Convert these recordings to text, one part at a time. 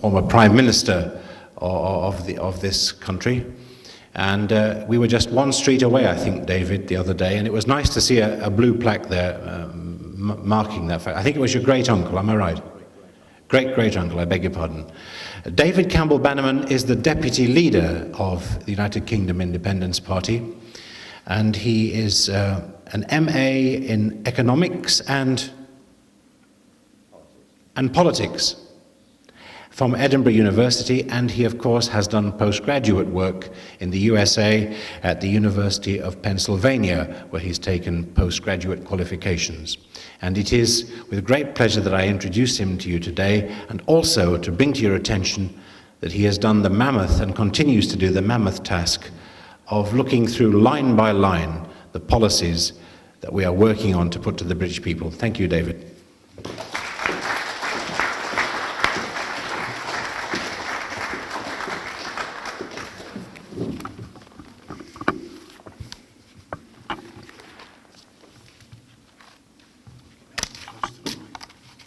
former Prime Minister of this country. And we were just one street away, I think, David, the other day, and it was nice to see a blue plaque there marking that fact. I think it was your great-uncle, am I right? Great-great-uncle, I beg your pardon. David Campbell-Bannerman is the deputy leader of the United Kingdom Independence Party, and he is an MA in economics and politics from Edinburgh University, and he of course has done postgraduate work in the USA at the University of Pennsylvania, where he's taken postgraduate qualifications. And it is with great pleasure that I introduce him to you today, and also to bring to your attention that he has done the mammoth and continues to do the mammoth task of looking through line by line the policies that we are working on to put to the British people. Thank you, David.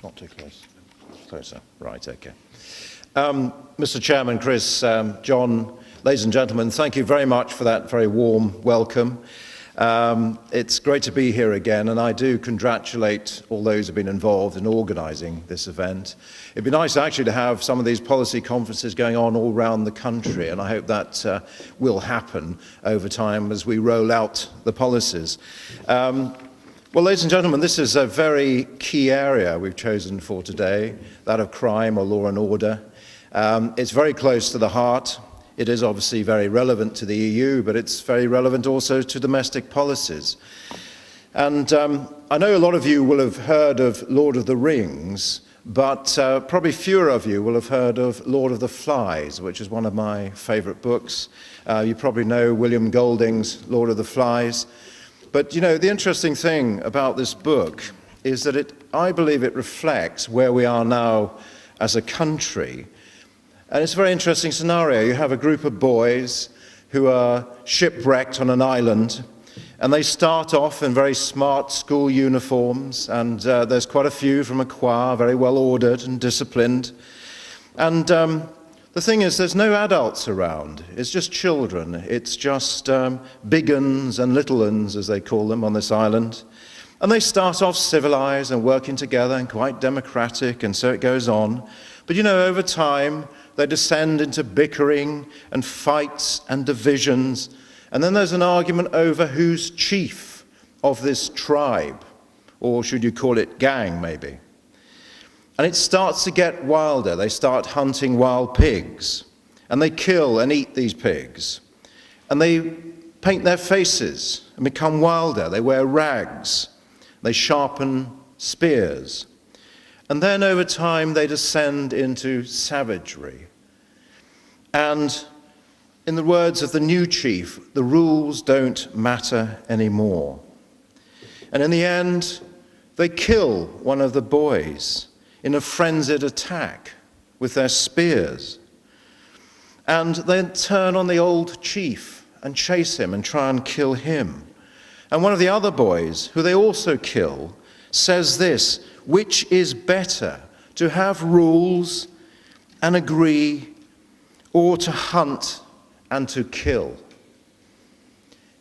Not too close. Closer. Right, okay. Mr. Chairman, Chris, John, ladies and gentlemen, thank you very much for that very warm welcome. It's great to be here again, and I do congratulate all those who have been involved in organising this event. It'd be nice actually to have some of these policy conferences going on all around the country, and I hope that will happen over time as we roll out the policies. Well, ladies and gentlemen, this is a very key area we've chosen for today, that of crime or law and order. It's very close to the heart. It is obviously very relevant to the EU, but it's very relevant also to domestic policies. And I know a lot of you will have heard of Lord of the Rings, but probably fewer of you will have heard of Lord of the Flies, which is one of my favourite books. You probably know William Golding's Lord of the Flies. But, you know, the interesting thing about this book is that I believe it reflects where we are now as a country. And it's a very interesting scenario. You have a group of boys who are shipwrecked on an island, and they start off in very smart school uniforms, and there's quite a few from a choir, very well ordered and disciplined. And the thing is, there's no adults around. It's just children. It's just big uns and little uns, as they call them on this island. And they start off civilized and working together and quite democratic, and so it goes on. But you know, over time, they descend into bickering and fights and divisions. And then there's an argument over who's chief of this tribe, or should you call it gang, maybe. And it starts to get wilder. They start hunting wild pigs, and they kill and eat these pigs. And they paint their faces and become wilder. They wear rags. They sharpen spears. And then over time they descend into savagery. And in the words of the new chief, the rules don't matter anymore. And in the end, they kill one of the boys in a frenzied attack with their spears. And they turn on the old chief and chase him and try and kill him. And one of the other boys, who they also kill, says this: which is better, to have rules and agree, or to hunt and to kill?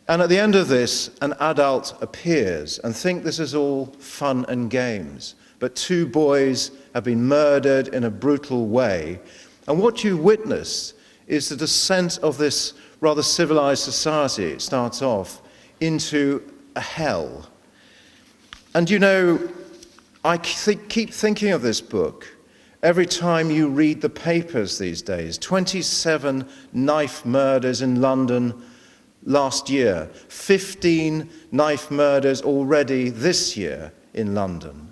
And at the end of this, an adult appears and thinks this is all fun and games. But two boys have been murdered in a brutal way. And what you witness is the descent of this rather civilized society. It starts off into a hell. And you know, I keep thinking of this book every time you read the papers these days. 27 knife murders in London last year. 15 knife murders already this year in London.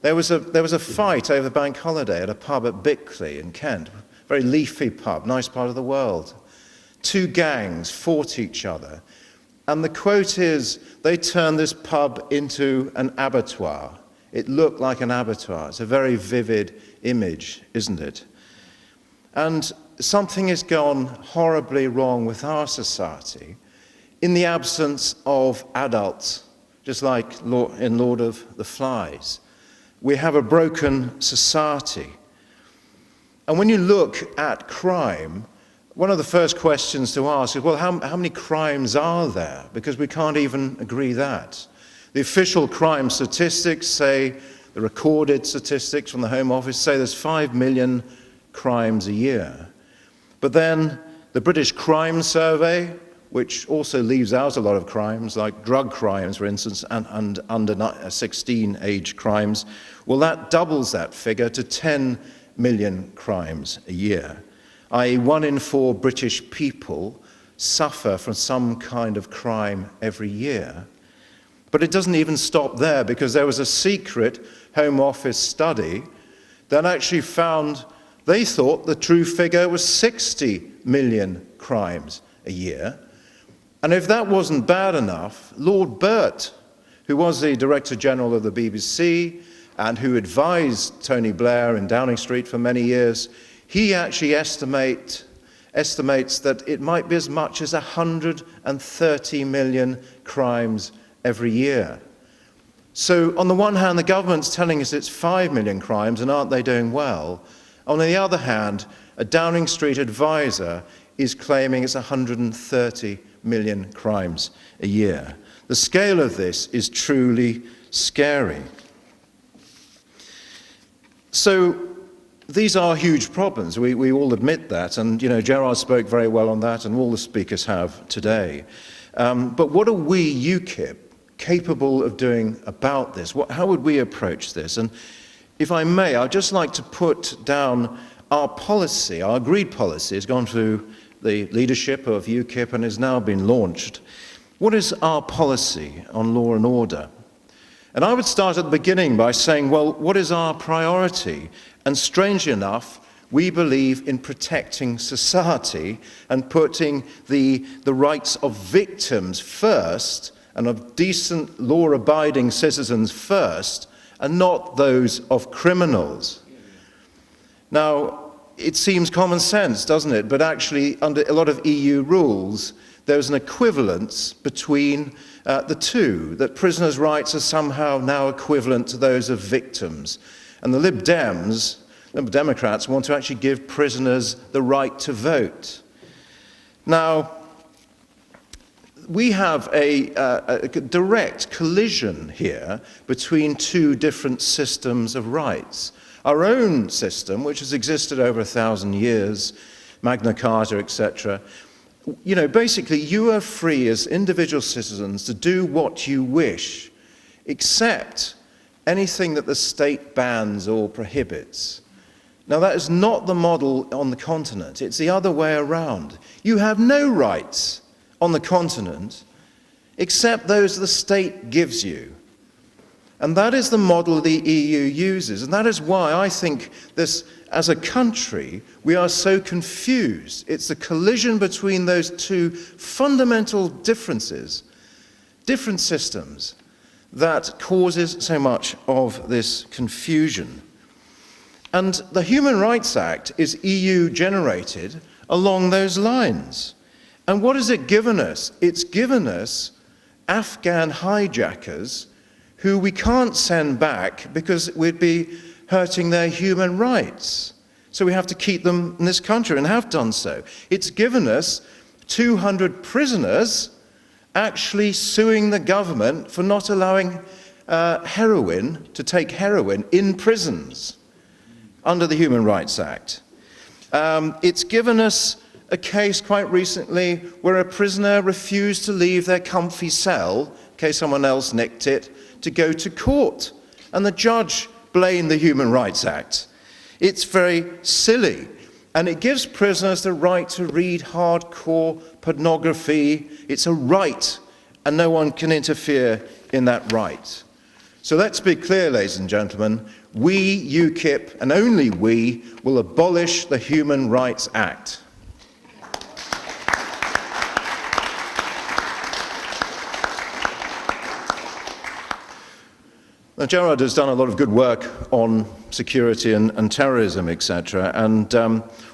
There was a fight over the bank holiday at a pub at Bickley in Kent. Very leafy pub, nice part of the world. Two gangs fought each other. And the quote is, they turned this pub into an abattoir. It looked like an abattoir. It's a very vivid image, isn't it? And something has gone horribly wrong with our society in the absence of adults, just like in Lord of the Flies. We have a broken society. And when you look at crime, one of the first questions to ask is, well, how many crimes are there? Because we can't even agree that. The official crime statistics say, the recorded statistics from the Home Office say there's 5 million crimes a year. But then the British Crime Survey, which also leaves out a lot of crimes, like drug crimes, for instance, and under 16 age crimes, well, that doubles that figure to 10 million crimes a year, i.e. 1 in 4 British people suffer from some kind of crime every year. But it doesn't even stop there, because there was a secret Home Office study that actually found they thought the true figure was 60 million crimes a year. And if that wasn't bad enough, Lord Burt, who was the Director General of the BBC and who advised Tony Blair in Downing Street for many years, he actually estimates that it might be as much as 130 million crimes every year. So on the one hand, the government's telling us it's 5 million crimes, and aren't they doing well? On the other hand, a Downing Street advisor is claiming it's 130 million crimes a year. The scale of this is truly scary. So these are huge problems. We all admit that, and Gerrard spoke very well on that, and all the speakers have today. But what are we, UKIP, capable of doing about this? How would we approach this? And if I may, I'd just like to put down our policy. Our agreed policy has gone through the leadership of UKIP and has now been launched. What is our policy on law and order? And I would start at the beginning by saying, well, what is our priority? And strangely enough, we believe in protecting society and putting the rights of victims first and of decent law-abiding citizens first, and not those of criminals. Now, it seems common sense, doesn't it? But actually, under a lot of EU rules, there's an equivalence between the two, that prisoners' rights are somehow now equivalent to those of victims. And the Lib Democrats, want to actually give prisoners the right to vote. Now, we have a direct collision here between two different systems of rights. Our own system, which has existed over 1,000 years, Magna Carta, etc., basically you are free as individual citizens to do what you wish, except anything that the state bans or prohibits. Now, that is not the model on the continent. It's the other way around. You have no rights on the continent except those the state gives you. And that is the model the EU uses. And that is why I think this, as a country, we are so confused. It's the collision between those two fundamental differences, different systems, that causes so much of this confusion. And the Human Rights Act is EU generated along those lines. And what has it given us? It's given us Afghan hijackers who we can't send back because we'd be hurting their human rights. So we have to keep them in this country, and have done so. It's given us 200 prisoners actually suing the government for not allowing heroin to take heroin in prisons under the Human Rights Act. It's given us a case quite recently where a prisoner refused to leave their comfy cell, in case someone else nicked it, to go to court. And the judge blamed the Human Rights Act. It's very silly. And it gives prisoners the right to read hardcore pornography. It's a right, and no one can interfere in that right. So let's be clear, ladies and gentlemen. We, UKIP, and only we, will abolish the Human Rights Act. Now, Gerrard has done a lot of good work on security and terrorism, etc. And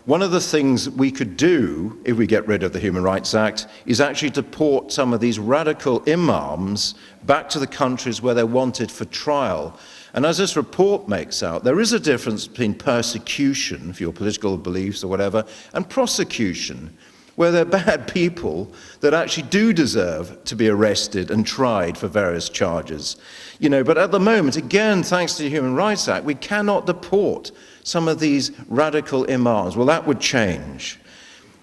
one of the things we could do, if we get rid of the Human Rights Act, is actually deport some of these radical imams back to the countries where they're wanted for trial. And as this report makes out, there is a difference between persecution for your political beliefs or whatever, and prosecution, where they're bad people that actually do deserve to be arrested and tried for various charges. But at the moment, again, thanks to the Human Rights Act, we cannot deport some of these radical imams. Well, that would change.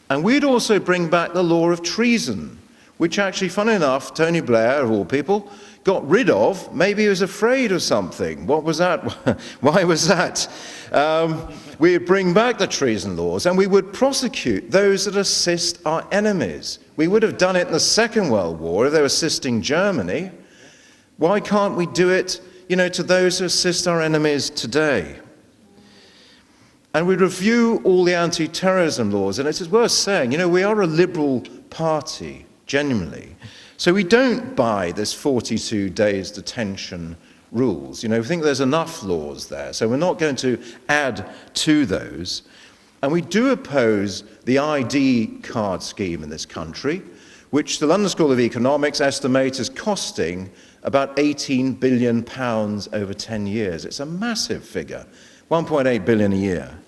And we'd also bring back the law of treason, which actually, funny enough, Tony Blair, of all people, got rid of. Maybe he was afraid of something. What was that? Why was that? We'd bring back the treason laws and we would prosecute those that assist our enemies. We would have done it in the Second World War if they were assisting Germany. Why can't we do it, to those who assist our enemies today? And we'd review all the anti-terrorism laws. And it's worth saying, we are a liberal party, genuinely. So we don't buy this 42 days detention rules. We think there's enough laws there, so we're not going to add to those. And we do oppose the ID card scheme in this country, which the London School of Economics estimates is costing about £18 billion over 10 years. It's a massive figure, 1.8 billion a year.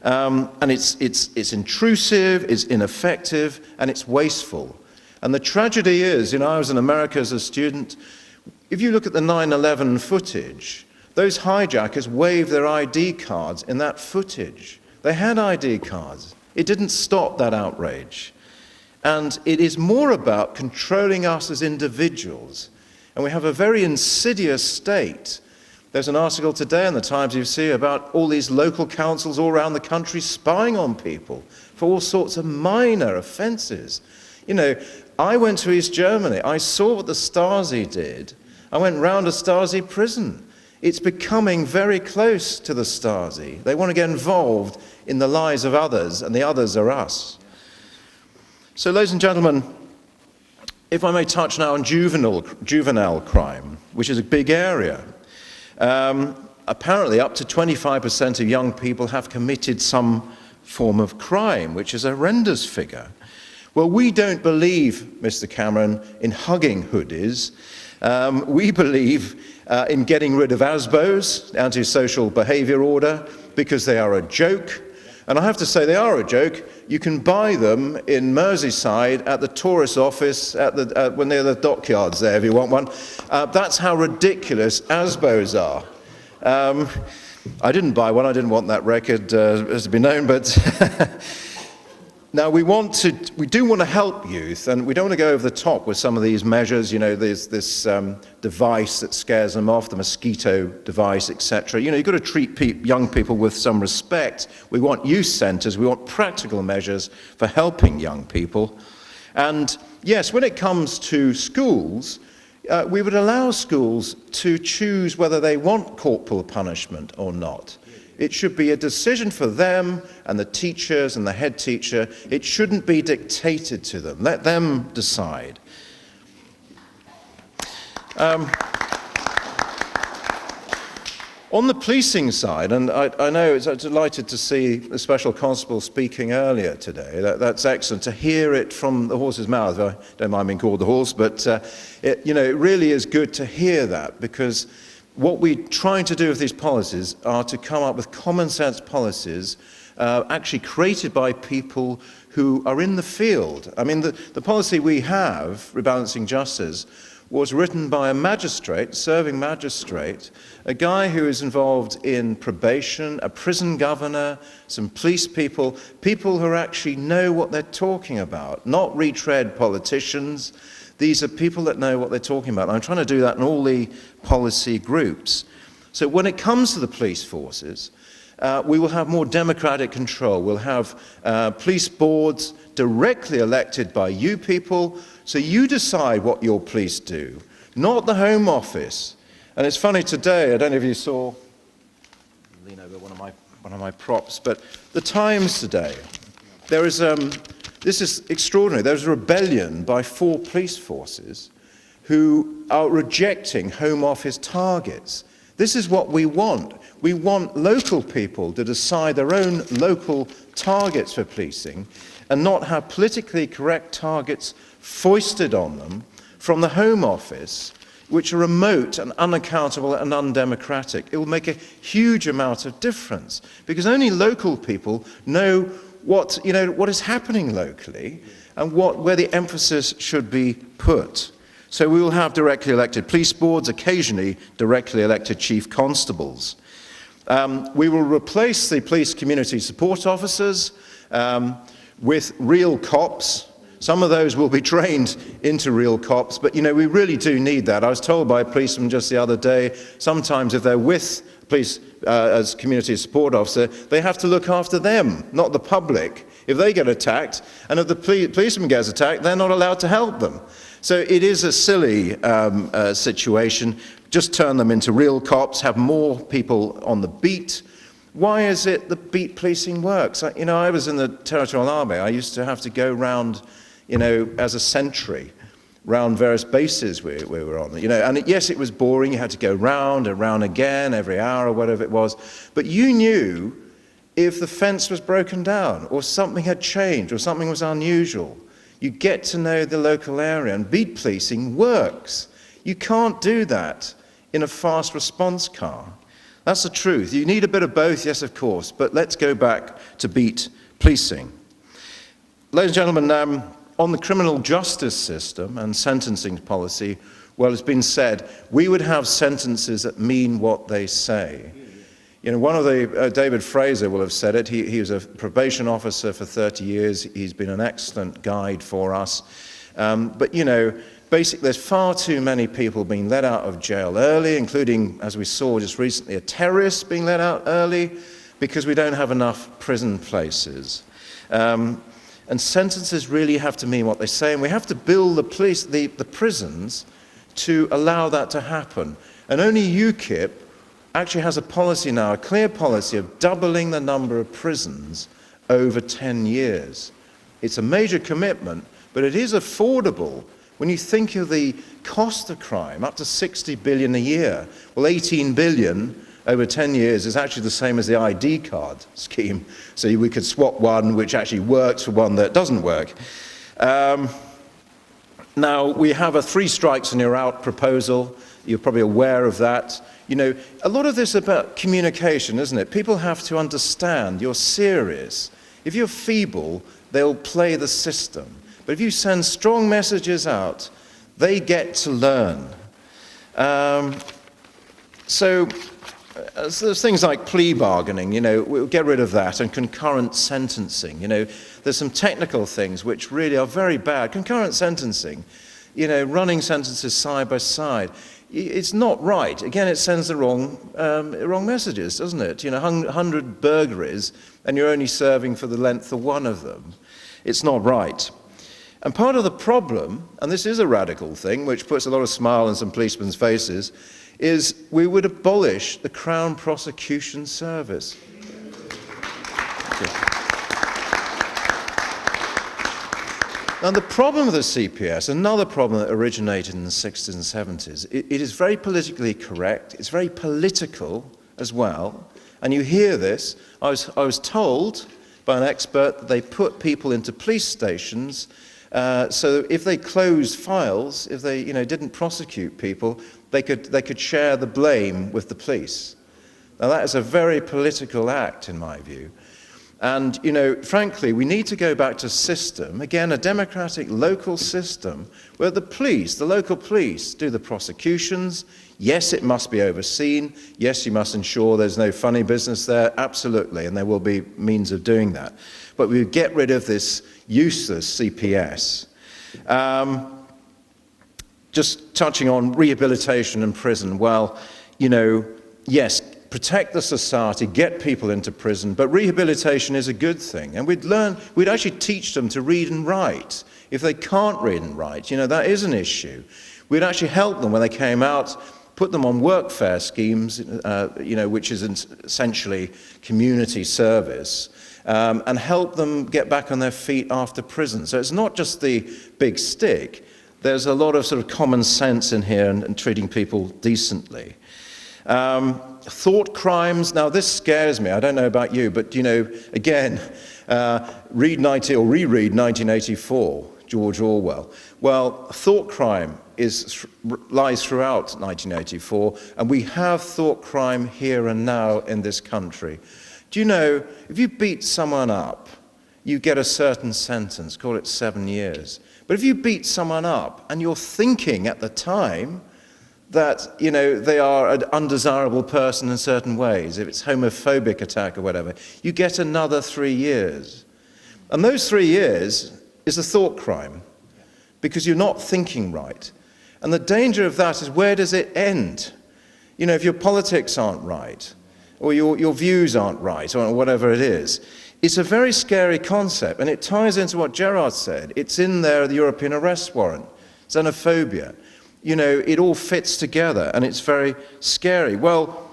And it's intrusive, it's ineffective, and it's wasteful. And the tragedy is, I was in America as a student. If you look at the 9/11 footage, those hijackers waved their ID cards in that footage. They had ID cards. It didn't stop that outrage. And it is more about controlling us as individuals. And we have a very insidious state. There's an article today in the Times you see about all these local councils all around the country spying on people for all sorts of minor offences. I went to East Germany. I saw what the Stasi did. I went round a Stasi prison. It's becoming very close to the Stasi. They want to get involved in the lives of others, and the others are us. So, ladies and gentlemen, if I may touch now on juvenile crime, which is a big area. Apparently, up to 25% of young people have committed some form of crime, which is a horrendous figure. Well, we don't believe, Mr. Cameron, in hugging hoodies. We believe in getting rid of ASBOs, antisocial behaviour order, because they are a joke. And I have to say they are a joke. You can buy them in Merseyside at the tourist office when they're the dockyards there, if you want one. That's how ridiculous ASBOs are. I didn't buy one. I didn't want that record, as to be known, but now we do want to help youth, and we don't want to go over the top with some of these measures. There's this device that scares them off, the mosquito device, etc. You've got to treat young people with some respect. We want youth centres, we want practical measures for helping young people. And yes, when it comes to schools, we would allow schools to choose whether they want corporal punishment or not. It should be a decision for them and the teachers and the head teacher. It shouldn't be dictated to them. Let them decide. On the policing side, and I know I'm delighted to see the Special Constable speaking earlier today. That's excellent to hear it from the horse's mouth. I don't mind being called the horse, but it really is good to hear that, because what we're trying to do with these policies are to come up with common sense policies actually created by people who are in the field. I mean, the policy we have, Rebalancing Justice, was written by a magistrate, serving magistrate, a guy who is involved in probation, a prison governor, some police people who actually know what they're talking about, not retread politicians. These are people that know what they're talking about. And I'm trying to do that in all the policy groups. So when it comes to the police forces, we will have more democratic control. We'll have police boards directly elected by you people, so you decide what your police do, not the Home Office. And it's funny today, I don't know if you saw, lean over one of my props, but the Times today, there is this is extraordinary. There's a rebellion by 4 police forces who are rejecting Home Office targets. This is what we want. We want local people to decide their own local targets for policing and not have politically correct targets foisted on them from the Home Office. which are remote and unaccountable and undemocratic. It will make a huge amount of difference because only local people know what is happening locally and where the emphasis should be put. So we will have directly elected police boards, occasionally directly elected chief constables. We will replace the police community support officers with real cops. Some of those will be trained into real cops, but we really do need that. I was told by a policeman just the other day, sometimes if they're with police as community support officer, they have to look after them, not the public. If they get attacked, and if the policeman gets attacked, they're not allowed to help them. So it is a silly situation. Just turn them into real cops, have more people on the beat. Why is it that beat policing works? I was in the Territorial Army. I used to have to go round, as a sentry, round various bases we were on. And yes, it was boring. You had to go round and round again every hour or whatever it was. But you knew if the fence was broken down or something had changed or something was unusual. You get to know the local area, and beat policing works. You can't do that in a fast response car. That's the truth. You need a bit of both, yes, of course, but let's go back to beat policing. Ladies and gentlemen, on the criminal justice system and sentencing policy, well, it's been said, we would have sentences that mean what they say. One of the, David Fraser will have said it, he was a probation officer for 30 years, he's been an excellent guide for us. But basically there's far too many people being let out of jail early, including, as we saw just recently, a terrorist being let out early because we don't have enough prison places. And sentences really have to mean what they say, and we have to build the prisons to allow that to happen. And only UKIP actually has a policy now, a clear policy of doubling the number of prisons over 10 years. It's a major commitment, but it is affordable. When you think of the cost of crime, up to 60 billion a year, well, 18 billion over 10 years is actually the same as the ID card scheme. So we could swap one which actually works for one that doesn't work. Now, we have a 3 strikes and you're out proposal. You're probably aware of that. A lot of this is about communication, isn't it? People have to understand you're serious. If you're feeble, they'll play the system. But if you send strong messages out, they get to learn. So there's things like plea bargaining, we'll get rid of that, and concurrent sentencing. There's some technical things which really are very bad. Concurrent sentencing, running sentences side by side. It's not right. Again, it sends the wrong messages, doesn't it? 100 burglaries, and you're only serving for the length of one of them. It's not right. And part of the problem, and this is a radical thing, which puts a lot of smile on some policemen's faces, is we would abolish the Crown Prosecution Service. Now, the problem with the CPS, another problem that originated in the 60s and 70s, it is very politically correct, it's very political as well, and you hear this. I was told by an expert that they put people into police stations so if they closed files, if they didn't prosecute people, they could share the blame with the police. Now, that is a very political act, in my view. And, frankly, we need to go back to a system, again, a democratic local system, where the local police do the prosecutions. Yes, it must be overseen. Yes, you must ensure there's no funny business there, absolutely, and there will be means of doing that. But we get rid of this useless CPS. Just touching on rehabilitation and prison, well, yes, protect the society, get people into prison, but rehabilitation is a good thing. And we'd actually teach them to read and write. If they can't read and write, that is an issue. We'd actually help them when they came out, put them on workfare schemes, which is essentially community service, and help them get back on their feet after prison. So it's not just the big stick. There's a lot of sort of common sense in here and treating people decently. Thought crimes, now this scares me, I don't know about you, but again, reread 1984, George Orwell. Well, thought crime lies throughout 1984, and we have thought crime here and now in this country. Do you know, if you beat someone up, you get a certain sentence, call it 7 years. But if you beat someone up and you're thinking at the time that, you know, they are an undesirable person in certain ways, if it's homophobic attack or whatever, you get another 3 years. And those 3 years is a thought crime, because you're not thinking right. And the danger of that is, where does it end? You know, if your politics aren't right, or your views aren't right, or whatever it is, it's a very scary concept, and it ties into what Gerrard said. It's in there, the European arrest warrant, xenophobia. You know, it all fits together, and it's very scary. Well,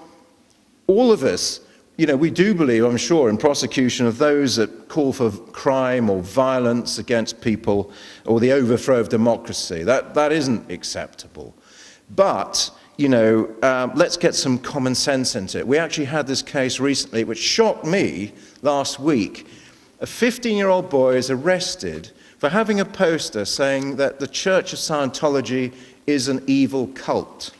all of us, you know, we do believe, I'm sure, in prosecution of those that call for crime or violence against people or the overthrow of democracy. That isn't acceptable. But, you know, let's get some common sense into it. We actually had this case recently which shocked me last week. A 15-year-old boy is arrested for having a poster saying that the Church of Scientology is an evil cult.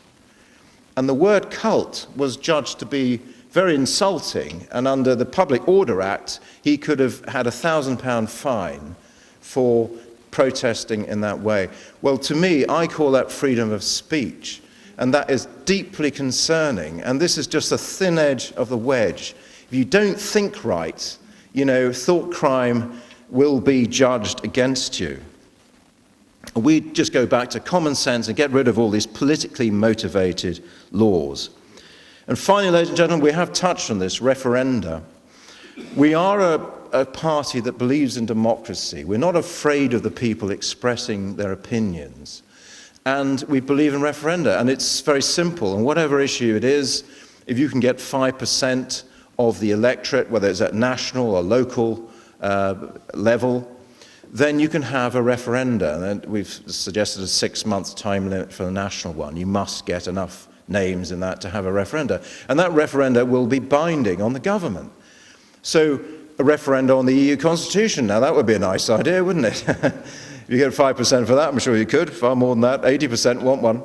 And the word cult was judged to be very insulting, and under the Public Order Act, he could have had a £1,000 fine for protesting in that way. Well, to me, I call that freedom of speech, and that is deeply concerning, and this is just a thin edge of the wedge. If you don't think right, you know, thought crime will be judged against you. We just go back to common sense and get rid of all these politically motivated laws. And finally, ladies and gentlemen, we have touched on this, referenda. We are a party that believes in democracy. We're not afraid of the people expressing their opinions. And we believe in referenda, and it's very simple. And whatever issue it is, if you can get 5% of the electorate, whether it's at national or local level, then you can have a referenda. And we've suggested a 6-month time limit for the national one. You must get enough names in that to have a referenda. And that referenda will be binding on the government. So a referenda on the EU Constitution, now that would be a nice idea, wouldn't it? If you get 5% for that, I'm sure you could, far more than that, 80% want one.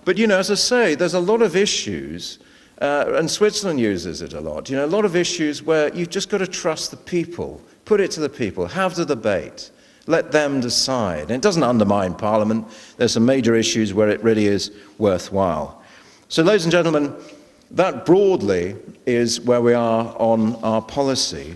But, you know, as I say, there's a lot of issues, and Switzerland uses it a lot, you know, a lot of issues where you've just got to trust the people, put it to the people, have the debate. Let them decide. And it doesn't undermine Parliament. There's some major issues where it really is worthwhile. So, ladies and gentlemen, that broadly is where we are on our policy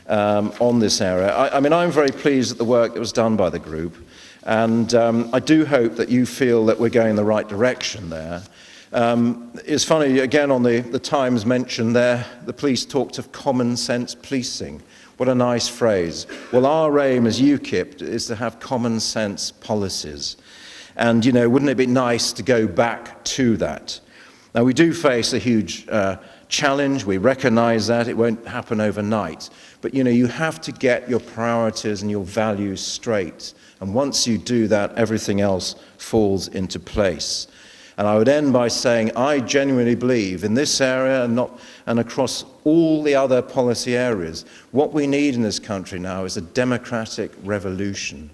on this area. I mean, I'm very pleased at the work that was done by the group, and I do hope that you feel that we're going in the right direction there. It's funny, again, on the Times mention there, the police talked of common sense policing. What a nice phrase. Well, our aim as UKIP is to have common sense policies. And, you know, wouldn't it be nice to go back to that? Now, we do face a huge challenge. We recognize that. It won't happen overnight. But, you know, you have to get your priorities and your values straight. And once you do that, everything else falls into place. And I would end by saying I genuinely believe in this area and across all the other policy areas, what we need in this country now is a democratic revolution.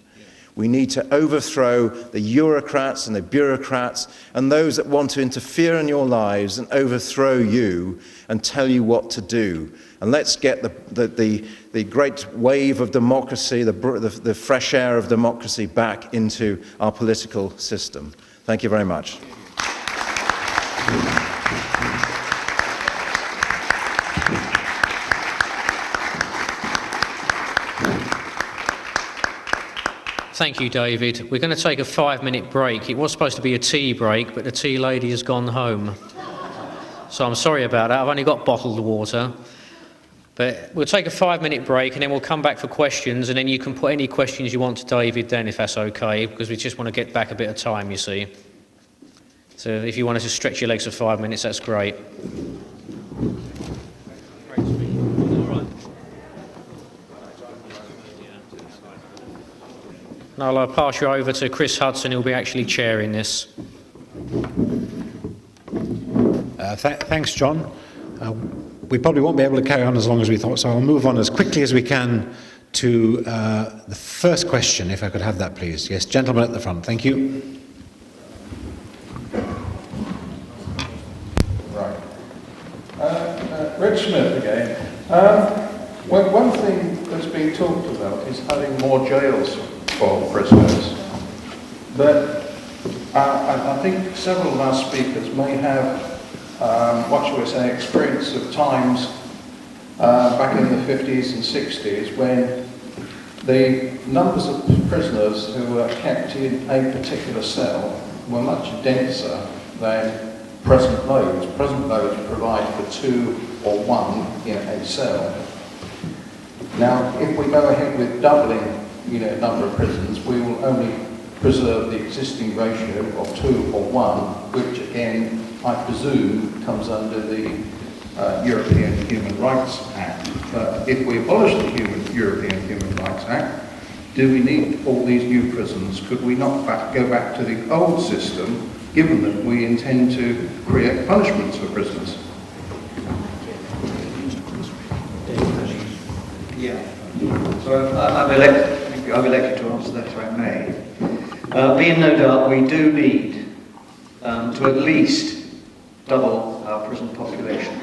We need to overthrow the bureaucrats and the bureaucrats and those that want to interfere in your lives and overthrow you and tell you what to do. And let's get the great wave of democracy, the fresh air of democracy back into our political system. Thank you very much. Thank you, David. We're going to take a 5-minute break. It was supposed to be a tea break, but the tea lady has gone home. So I'm sorry about that. I've only got bottled water. But we'll take a 5-minute break, and then we'll come back for questions, and then you can put any questions you want to David then, if that's okay, because we just want to get back a bit of time, you see. So if you wanted to stretch your legs for 5 minutes, that's great. Now I'll pass you over to Chris Hudson, who'll be actually chairing this. Thanks, John. We probably won't be able to carry on as long as we thought, so I'll move on as quickly as we can to the first question, if I could have that, please. Yes, gentleman at the front. Thank you. Right. Reg Smith again. One thing that's being talked about is having more jails for prisoners. But I think several of our speakers may have, what shall we say, experience of times back in the 50s and 60s when the numbers of prisoners who were kept in a particular cell were much denser than present loads. Present loads provide for 2 or 1 in a cell. Now, if we go ahead with doubling, number of prisons, we will only preserve the existing ratio of 2 or 1, which again, I presume, comes under the European Human Rights Act. But if we abolish the European Human Rights Act, do we need all these new prisons? Could we not go back to the old system, given that we intend to create punishments for prisoners? Yeah. So I'm elected to answer that if I may. Be in no doubt we do need to at least double our prison population,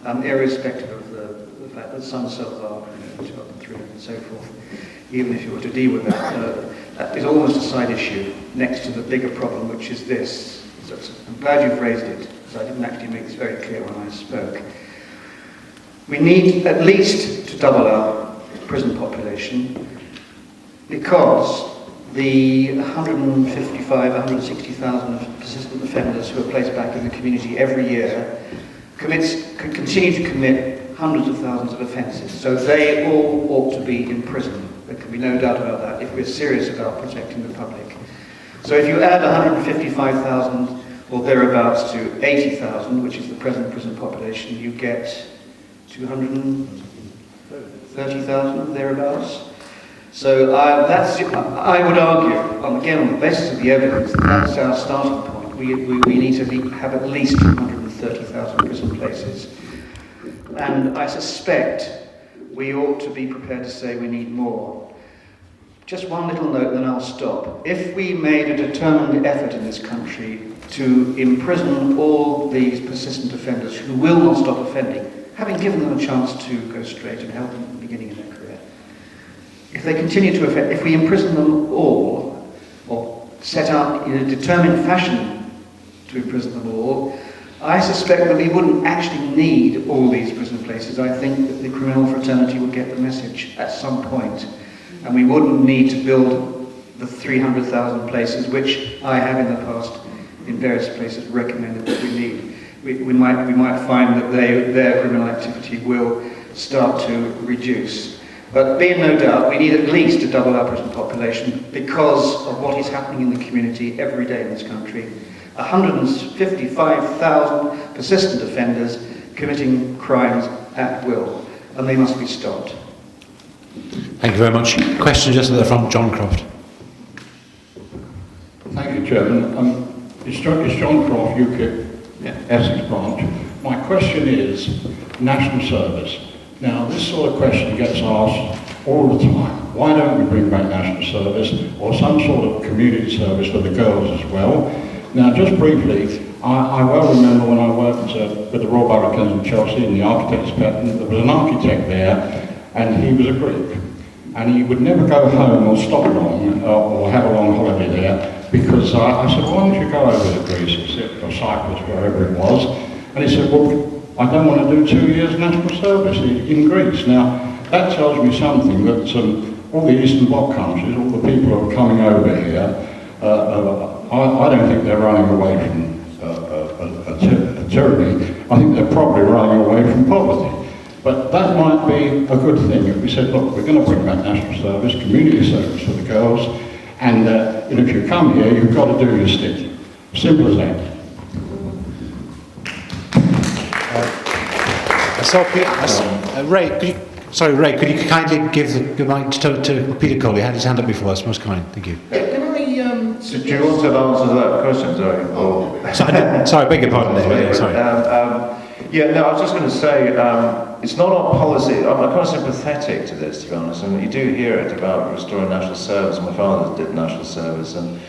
irrespective of the fact that some cells are 200 and so forth. Even if you were to deal with that is almost a side issue next to the bigger problem, which is this. So I'm glad you've raised it, because I didn't actually make this very clear when I spoke. We need at least to double our prison population because the 155,000, 160,000 persistent offenders who are placed back in the community every year continue to commit hundreds of thousands of offences. So they all ought to be in prison. There can be no doubt about that if we're serious about protecting the public. So if you add 155,000 or thereabouts to 80,000, which is the present prison population, you get 230,000 thereabouts. So I would argue, again on the basis of the evidence, that's our starting point. We need to have at least 230,000 prison places. And I suspect we ought to be prepared to say we need more. Just one little note, then I'll stop. If we made a determined effort in this country to imprison all these persistent offenders who will not stop offending, having given them a chance to go straight and help them at the beginning of their career, if they continue to offend, if we imprison them all, or set out in a determined fashion to imprison them all, I suspect that we wouldn't actually need all these prison places. I think that the criminal fraternity would get the message at some point, and we wouldn't need to build the 300,000 places, which I have in the past in various places recommended that we need. We might find that their criminal activity will start to reduce. But be in no doubt, we need at least to double our prison population because of what is happening in the community every day in this country. 155,000 persistent offenders committing crimes at will, and they must be stopped. Thank you very much. Question just at the front, John Croft. Thank you, Chairman. It's John Croft, UKIP, Essex branch. My question is national service. Now, this sort of question gets asked all the time. Why don't we bring back national service or some sort of community service for the girls as well? Now, just briefly, I well remember when I worked with the Royal Borough of Kensington and Chelsea in the architect's patent, there was an architect there, and he was a Greek. And he would never go home or stop long or have a long holiday there because I said, why don't you go over to Greece or Cyprus, wherever it was? And he said, well, I don't want to do 2 years national service in Greece. Now, that tells me something that all the Eastern Bloc countries, all the people who are coming over here, I don't think they're running away from a tyranny. I think they're probably running away from poverty. But that might be a good thing if we said, look, we're going to bring back national service, community service for the girls, and if you come here, you've got to do your stint. Simple as that. Ray, could you kindly give the mic to Peter Cole? He had his hand up before. That's most kind. Thank you. Can I do you want to answer that question, sorry? Sorry, I beg your pardon. Sorry. Yeah, no, I was just going to say, it's not our policy. I'm kind of sympathetic to this, to be honest. And you do hear it about restoring national service. My father did national service, and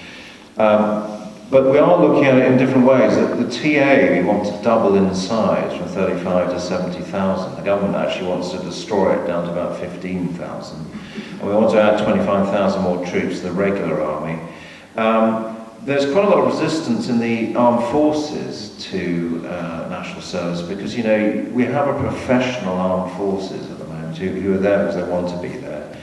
but we are looking at it in different ways. The TA, we want to double in size from 35 to 70,000. The government actually wants to destroy it down to about 15,000. And we want to add 25,000 more troops to the regular army. There's quite a lot of resistance in the armed forces to national service because, you know, we have a professional armed forces at the moment who are there because they want to be there.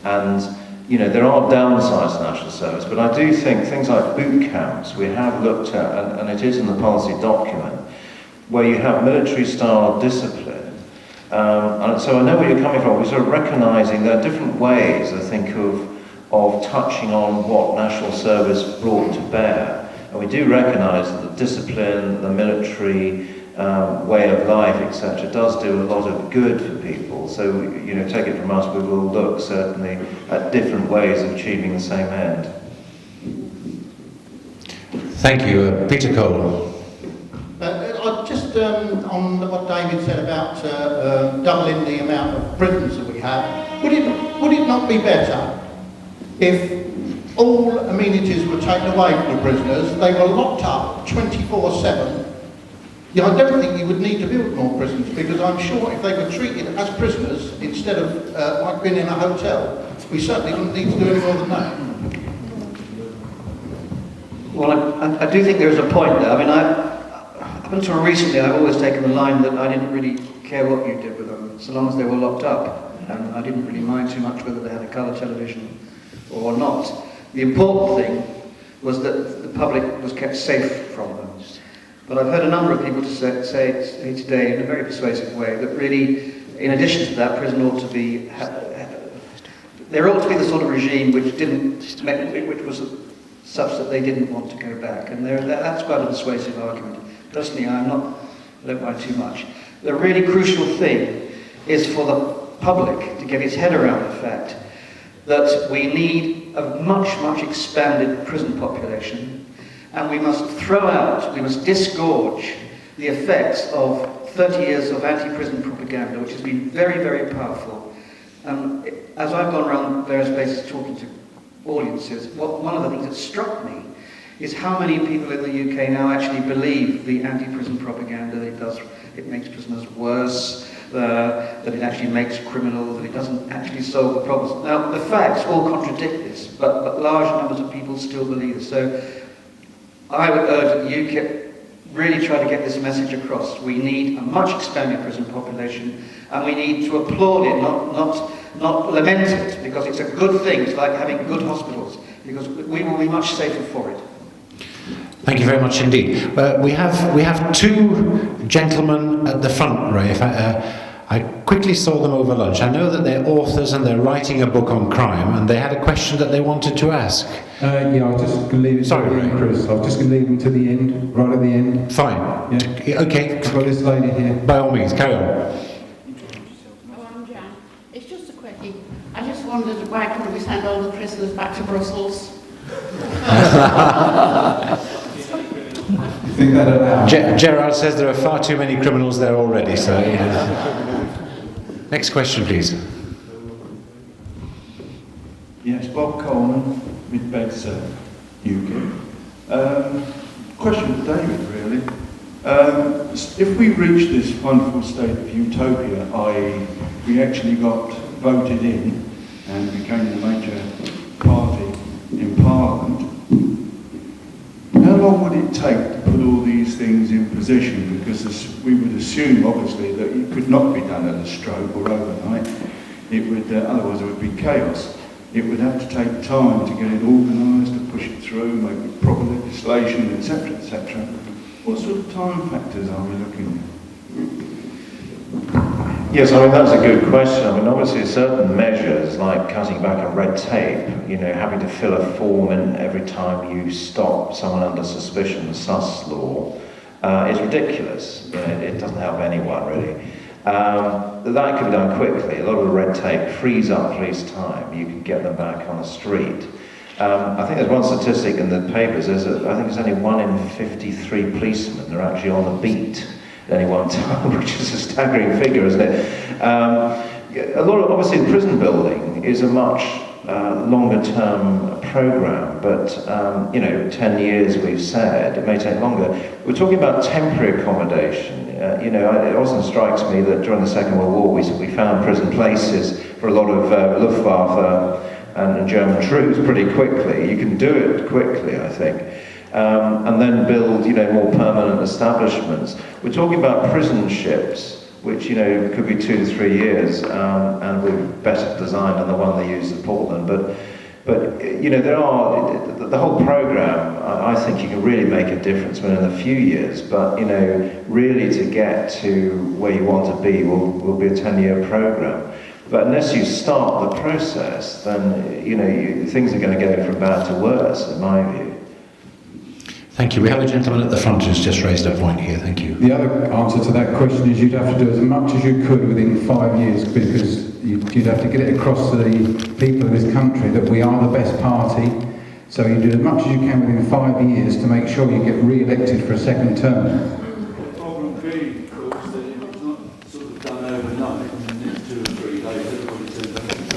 And, you know, there are downsides to national service, but I do think things like boot camps, we have looked at, and it is in the policy document, where you have military-style discipline. And so I know where you're coming from. We're sort of recognising there are different ways, I think, of touching on what national service brought to bear. And we do recognise that the discipline, the military way of life, etc., does do a lot of good for people. So, you know, take it from us, we will look certainly at different ways of achieving the same end. Thank you. Peter Cole. Just on what David said about doubling the amount of prisons that we have, would it not be better if all amenities were taken away from the prisoners, they were locked up 24/7? Yeah, I don't think you would need to build more prisons, because I'm sure if they were treated as prisoners instead of like being in a hotel, we certainly wouldn't need to do any more than that. Well, I do think there is a point there. I mean, up until recently, I've always taken the line that I didn't really care what you did with them, so long as they were locked up. And I didn't really mind too much whether they had a colour television or not. The important thing was that the public was kept safe from them. But I've heard a number of people say today in a very persuasive way that really, in addition to that, prison ought to be, there ought to be the sort of regime which was such that they didn't want to go back. And that's quite a persuasive argument. Personally, I don't mind too much. The really crucial thing is for the public to get its head around the fact that we need a much, much expanded prison population, and we must we must disgorge the effects of 30 years of anti-prison propaganda, which has been very, very powerful. As I've gone around various places talking to audiences, one of the things that struck me is how many people in the UK now actually believe the anti-prison propaganda that it makes prisoners worse, that it actually makes criminals, that it doesn't actually solve the problems. Now, the facts all contradict this, but large numbers of people still believe it. So I would urge that UKIP really try to get this message across. We need a much expanded prison population, and we need to applaud it, not lament it, because it's a good thing. It's like having good hospitals, because we will be much safer for it. Thank you very much indeed. We have two gentlemen at the front, Ray. I quickly saw them over lunch. I know that they're authors and they're writing a book on crime, and they had a question that they wanted to ask. Yeah, I was just going to leave it to the end, Chris. I was just going to leave them to the end, right at the end. Fine. Yeah. Okay. I've got this lady here. By all means, carry on. Oh, I'm Jan. It's just a quickie. I just wondered, why couldn't we send all the prisoners back to Brussels? You think that allowed? Gerrard says there are far too many criminals there already, so... Next question, please. Yes, Bob Coleman with Bedser, UK. Question for David, really. If we reach this wonderful state of utopia, i.e. we actually got voted in and became the major party in Parliament, how long would it take to put all these things in position? Because we would assume, obviously, that it could not be done at a stroke or overnight. It would, otherwise, it would be chaos. It would have to take time to get it organised, to push it through, make proper legislation, etc., etc. What sort of time factors are we looking at? Yes, I mean, that's a good question. I mean, obviously certain measures like cutting back on red tape, you know, having to fill a form in every time you stop someone under suspicion, the sus law, is ridiculous. You know, it doesn't help anyone, really. That could be done quickly. A lot of the red tape frees up police time. You can get them back on the street. I think there's one statistic in the papers, I think it's only 1 in 53 policemen that are actually on the beat. at any one time, which is a staggering figure, isn't it? A lot of, obviously, the prison building is a much longer-term program, but 10 years we've said, it may take longer. We're talking about temporary accommodation. It often strikes me that during the Second World War we found prison places for a lot of Luftwaffe and German troops pretty quickly. You can do it quickly, I think, and then build more permanent establishments. We're talking about prison ships, which could be 2 to 3 years, and with better design than the one they used at Portland. But there are the whole program. I think you can really make a difference within a few years. But really to get to where you want to be will be a 10-year program. But unless you start the process, then things are going to go from bad to worse, in my view. Thank you. We have a gentleman at the front who's just raised a point here. Thank you. The other answer to that question is you'd have to do as much as you could within 5 years, because you'd have to get it across to the people of this country that we are the best party. So you do as much as you can within 5 years to make sure you get re-elected for a second term. The problem being, of course, that it's not sort of done overnight, and then it's 2 or 3 days, everybody turns up and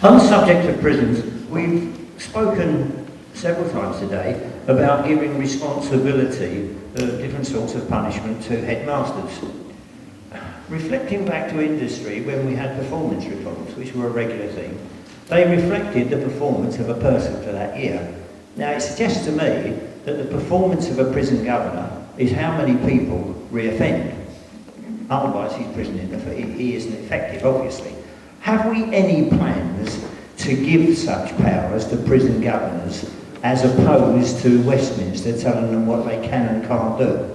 On the subject of prisons, we've spoken several times today about giving responsibility of different sorts of punishment to headmasters. Reflecting back to industry, when we had performance reforms, which were a regular thing, they reflected the performance of a person for that year. Now, it suggests to me that the performance of a prison governor is how many people re-offend. Otherwise, he isn't effective, obviously. Have we any plans to give such powers to prison governors as opposed to Westminster telling them what they can and can't do?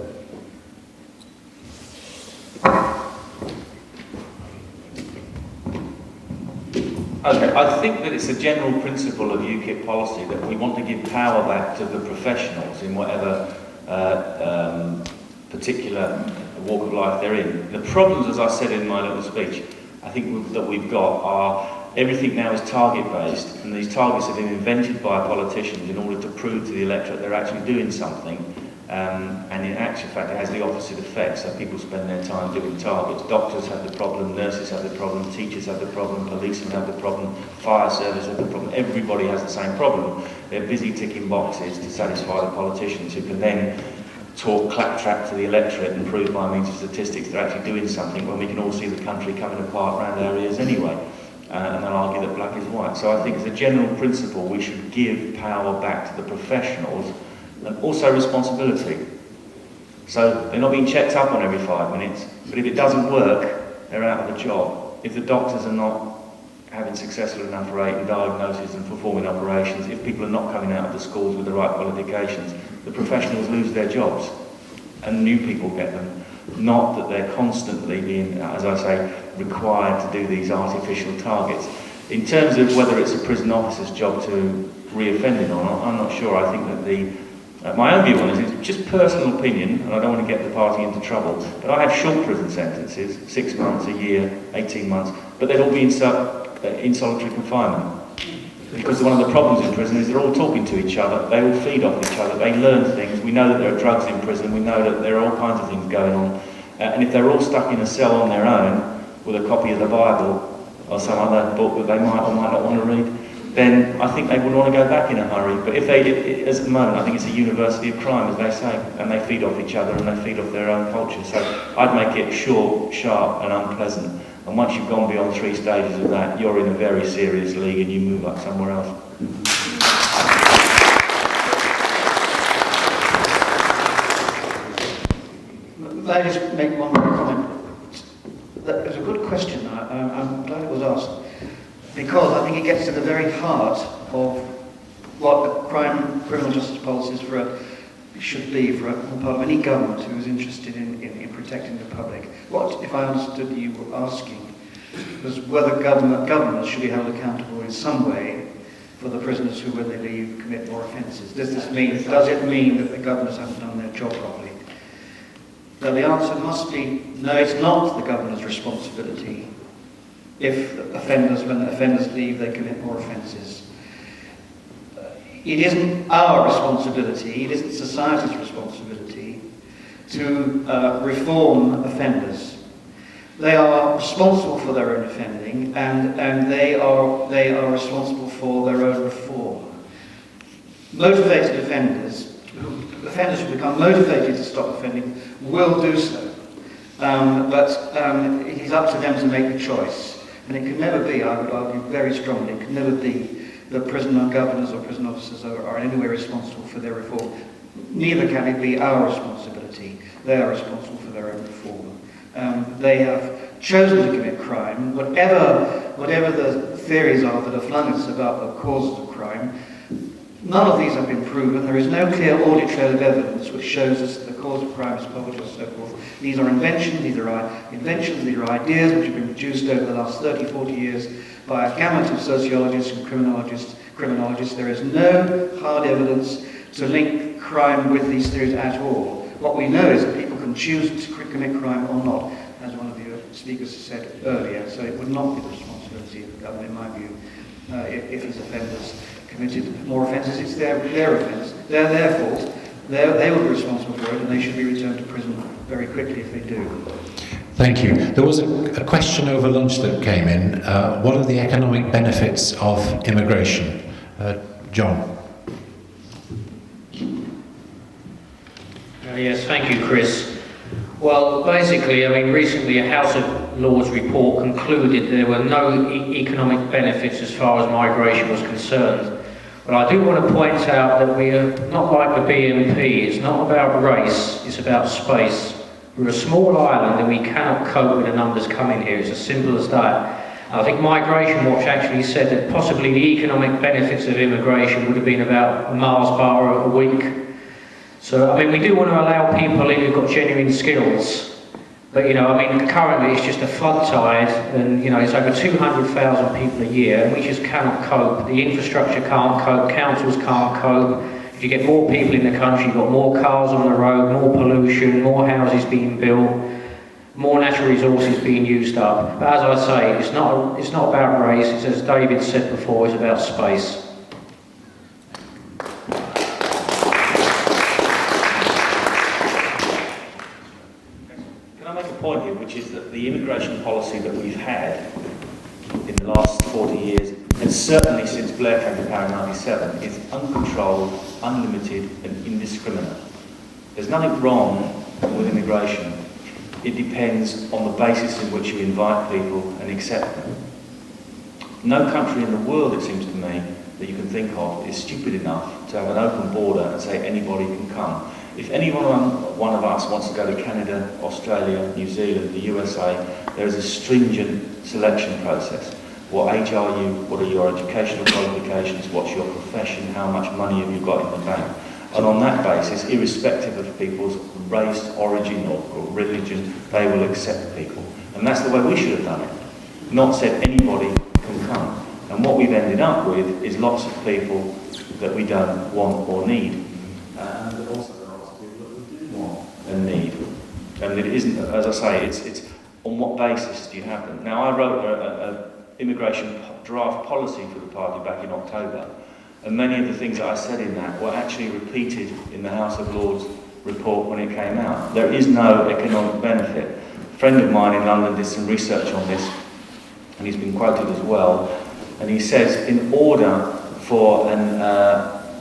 Okay, I think that it's a general principle of UKIP policy that we want to give power back to the professionals in whatever particular walk of life they're in. The problems, as I said in my little speech, I think that we've got are everything now is target-based, and these targets have been invented by politicians in order to prove to the electorate they're actually doing something, and in actual fact it has the opposite effect, so people spend their time doing targets. Doctors have the problem, nurses have the problem, teachers have the problem, policemen have the problem, fire service have the problem, everybody has the same problem. They're busy ticking boxes to satisfy the politicians, who can then talk claptrap to the electorate and prove by means of statistics they're actually doing something, when we can all see the country coming apart around our ears anyway. And they'll argue that black is white. So I think as a general principle we should give power back to the professionals, and also responsibility. So they're not being checked up on every 5 minutes, but if it doesn't work, they're out of a job. If the doctors are not having successful enough rate in diagnosis and performing operations, if people are not coming out of the schools with the right qualifications, the professionals lose their jobs and new people get them. Not that they're constantly being, as I say, required to do these artificial targets. In terms of whether it's a prison officer's job to re-offend or not, I'm not sure. I think that my own view on this is just personal opinion, and I don't want to get the party into trouble, but I have short prison sentences, 6 months, a year, 18 months, but they'd all be in solitary confinement. Because one of the problems in prison is they're all talking to each other, they all feed off each other, they learn things. We know that there are drugs in prison, we know that there are all kinds of things going on. And if they're all stuck in a cell on their own, with a copy of the Bible or some other book that they might or might not want to read, then I think they wouldn't want to go back in a hurry. But if they, as at the moment, I think it's a university of crime, as they say, and they feed off each other and they feed off their own culture. So I'd make it short, sharp and unpleasant. And once you've gone beyond 3 stages of that, you're in a very serious league and you move up somewhere else. May I just make one more comment? That was a good question. I'm glad it was asked, because I think it gets to the very heart of what criminal justice policies should be for a part of any government who is interested in protecting the public. What, if I understood you were asking, was whether governors should be held accountable in some way for the prisoners who, when they leave, commit more offences. Does it mean that the governors haven't done their job properly? Well, the answer must be, no, it's not the governor's responsibility. If when the offenders leave, they commit more offences. it isn't our responsibility, it isn't society's responsibility to reform offenders. They are responsible for their own offending, and they are responsible for their own reform. Motivated offenders who become motivated to stop offending will do so. But it is up to them to make the choice. And it can never be, I would argue very strongly, it can never be that prison governors or prison officers are in any way responsible for their reform. Neither can it be our responsibility. They are responsible for their own reform. They have chosen to commit crime. Whatever the theories are that are flung at us about the causes of crime, none of these have been proven. There is no clear audit trail of evidence which shows us that the cause of crime is poverty or so forth. These are inventions, these are ideas which have been produced over the last 30, 40 years by a gamut of sociologists and criminologists. There is no hard evidence to link crime with these theories at all. What we know is that people can choose to commit crime or not, as one of the speakers said earlier, so it would not be the responsibility of the government, in my view, if these offenders committed more offences. It's their offence, their fault. They will be responsible for it, and they should be returned to prison very quickly if they do. Thank you. There was a question over lunch that came in. What are the economic benefits of immigration? John. Yes, thank you, Chris. Well, basically, I mean, recently a House of Lords report concluded there were no economic benefits as far as migration was concerned. But I do want to point out that we are not like the BNP. It's not about race, it's about space. We're a small island and we cannot cope with the numbers coming here. It's as simple as that. I think Migration Watch actually said that possibly the economic benefits of immigration would have been about a Mars bar a week. So, I mean, we do want to allow people in who've got genuine skills. But, you know, I mean, currently it's just a flood tide and, you know, it's over 200,000 people a year and we just cannot cope. The infrastructure can't cope, councils can't cope. If you get more people in the country, you've got more cars on the road, more pollution, more houses being built, more natural resources being used up. But as I say, it's not about race, it's, as David said before, it's about space. Point here, which is that the immigration policy that we've had in the last 40 years, and certainly since Blair came to power in 97, is uncontrolled, unlimited and indiscriminate. There's nothing wrong with immigration. It depends on the basis in which you invite people and accept them. No country in the world, it seems to me, that you can think of is stupid enough to have an open border and say anybody can come. If one of us wants to go to Canada, Australia, New Zealand, the USA, there is a stringent selection process. What age are you? What are your educational qualifications? What's your profession? How much money have you got in the bank? And on that basis, irrespective of people's race, origin or religion, they will accept people. And that's the way we should have done it. Not said anybody can come. And what we've ended up with is lots of people that we don't want or need. And also and need. And it isn't, as I say, it's on what basis do you have them? Now, I wrote an immigration draft policy for the party back in October, and many of the things that I said in that were actually repeated in the House of Lords report when it came out. There is no economic benefit. A friend of mine in London did some research on this, and he's been quoted as well, and he says in order for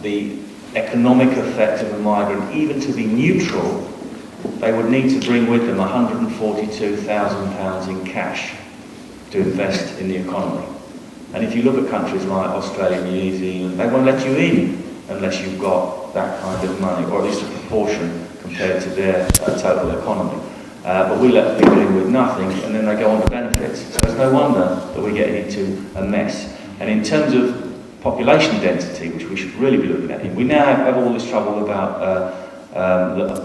the economic effect of a migrant even to be neutral, they would need to bring with them £142,000 in cash to invest in the economy. And if you look at countries like Australia and New Zealand, they won't let you in unless you've got that kind of money, or at least a proportion compared to their total economy. But we let people in with nothing, and then they go on to benefits. So it's no wonder that we're getting into a mess. And in terms of population density, which we should really be looking at, we now have all this trouble about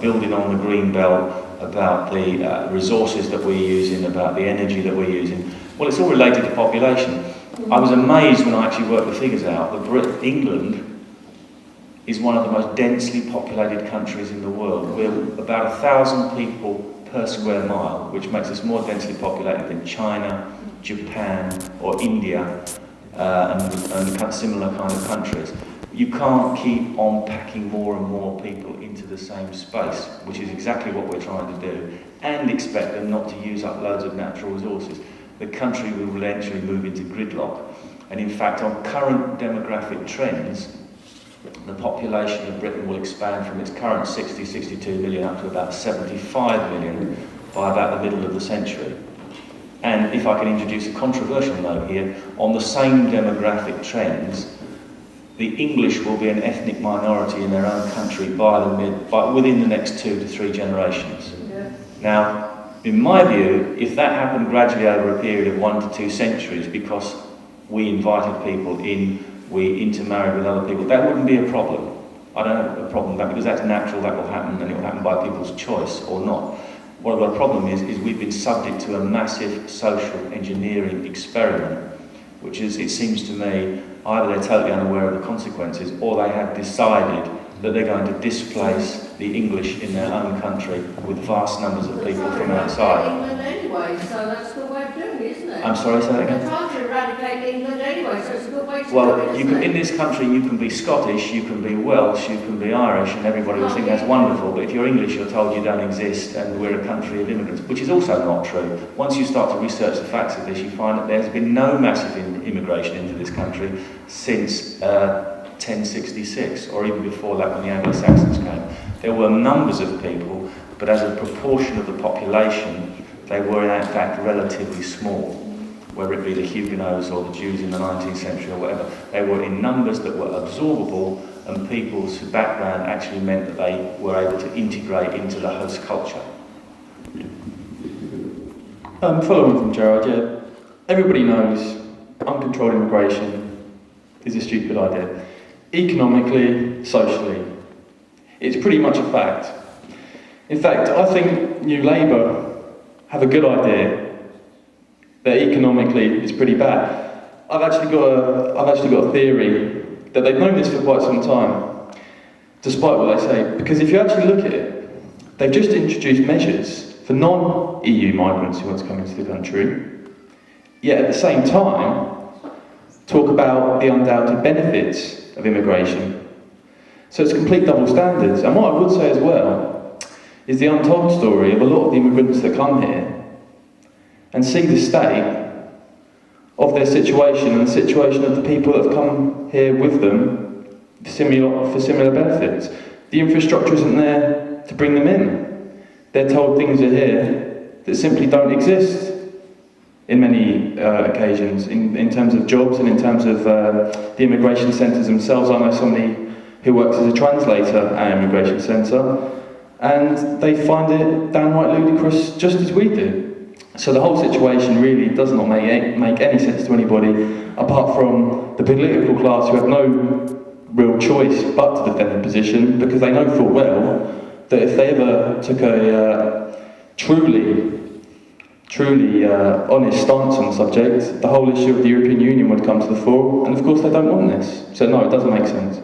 building on the green belt, about the resources that we're using, about the energy that we're using. Well, it's all related to population. I was amazed when I actually worked the figures out that England is one of the most densely populated countries in the world. We're about 1,000 people per square mile, which makes us more densely populated than China, Japan or India and similar kind of countries. you can't keep on packing more and more people into the same space, which is exactly what we're trying to do, and expect them not to use up loads of natural resources. The country will eventually move into gridlock. And in fact, on current demographic trends, the population of Britain will expand from its current 62 million up to about 75 million by about the middle of the century. And if I can introduce a controversial note here, on the same demographic trends, the English will be an ethnic minority in their own country within the next 2 to 3 generations. Yeah. Now, in my view, if that happened gradually over a period of 1 to 2 centuries, because we invited people in, we intermarried with other people, that wouldn't be a problem. I don't have a problem with that, because that's natural, that will happen, and it will happen by people's choice or not. What the problem is we've been subject to a massive social engineering experiment, which is, it seems to me, either they're totally unaware of the consequences, or they have decided that they're going to displace the English in their own country with vast numbers of people from outside. England anyway, so that's a good way of doing it, isn't it? I'm sorry, say that again? They're trying to eradicate England anyway, so it's a good way to do it, Well, isn't it? in this country you can be Scottish, you can be Welsh, you can be Irish, and everybody will think that's wonderful, but if you're English you're told you don't exist and we're a country of immigrants, which is also not true. Once you start to research the facts of this, you find that there's been no massive immigration into this country since 1066, or even before that when the Anglo-Saxons came. There were numbers of people, but as a proportion of the population, they were in fact relatively small, whether it be the Huguenots or the Jews in the 19th century or whatever. They were in numbers that were absorbable, and people's background actually meant that they were able to integrate into the host culture. Following from Gerrard, yeah, everybody knows uncontrolled immigration is a stupid idea. Economically, socially, it's pretty much a fact. In fact, I think New Labour have a good idea that economically it's pretty bad. I've actually got a theory that they've known this for quite some time, despite what they say. Because if you actually look at it, they've just introduced measures for non-EU migrants who want to come into the country, yet at the same time talk about the undoubted benefits of immigration. So it's complete double standards. And what I would say as well is the untold story of a lot of the immigrants that come here and see the state of their situation and the situation of the people that have come here with them for similar benefits. The infrastructure isn't there to bring them in. They're told things are here that simply don't exist in many occasions, in terms of jobs and in terms of the immigration centres themselves. I know somebody who works as a translator at an immigration centre, and they find it downright ludicrous, just as we do. So the whole situation really does not make any sense to anybody, apart from the political class who have no real choice but to defend the position, because they know full well that if they ever took a truly honest stance on the subject, the whole issue of the European Union would come to the fore, and of course they don't want this. So no, it doesn't make sense.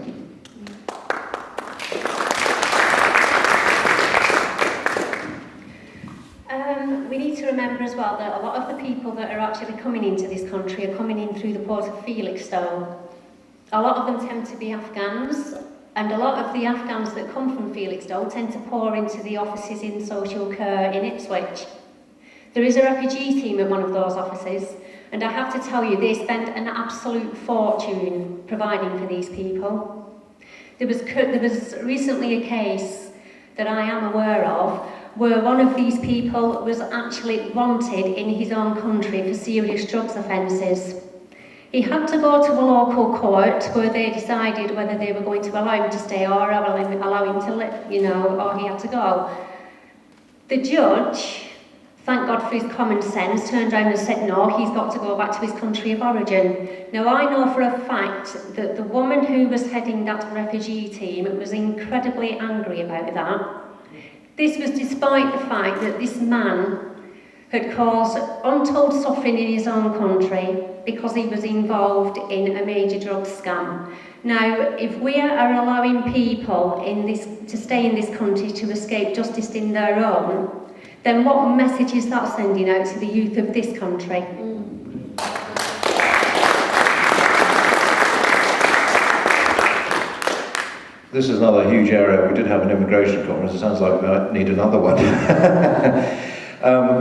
We need to remember as well that a lot of the people that are actually coming into this country are coming in through the port of Felixstowe. A lot of them tend to be Afghans, and a lot of the Afghans that come from Felixstowe tend to pour into the offices in social care in Ipswich. There is a refugee team at one of those offices, and I have to tell you, they spend an absolute fortune providing for these people. There was recently a case that I am aware of where one of these people was actually wanted in his own country for serious drugs offences. He had to go to a local court where they decided whether they were going to allow him to stay or allow him to live, or he had to go. The judge, thank God for his common sense, turned around and said no, he's got to go back to his country of origin. Now I know for a fact that the woman who was heading that refugee team was incredibly angry about that. This was despite the fact that this man had caused untold suffering in his own country because he was involved in a major drug scam. Now, if we are allowing people to stay in this country to escape justice in their own, then what message is that sending out to the youth of this country? This is another huge area. We did have an immigration conference. It sounds like we might need another one.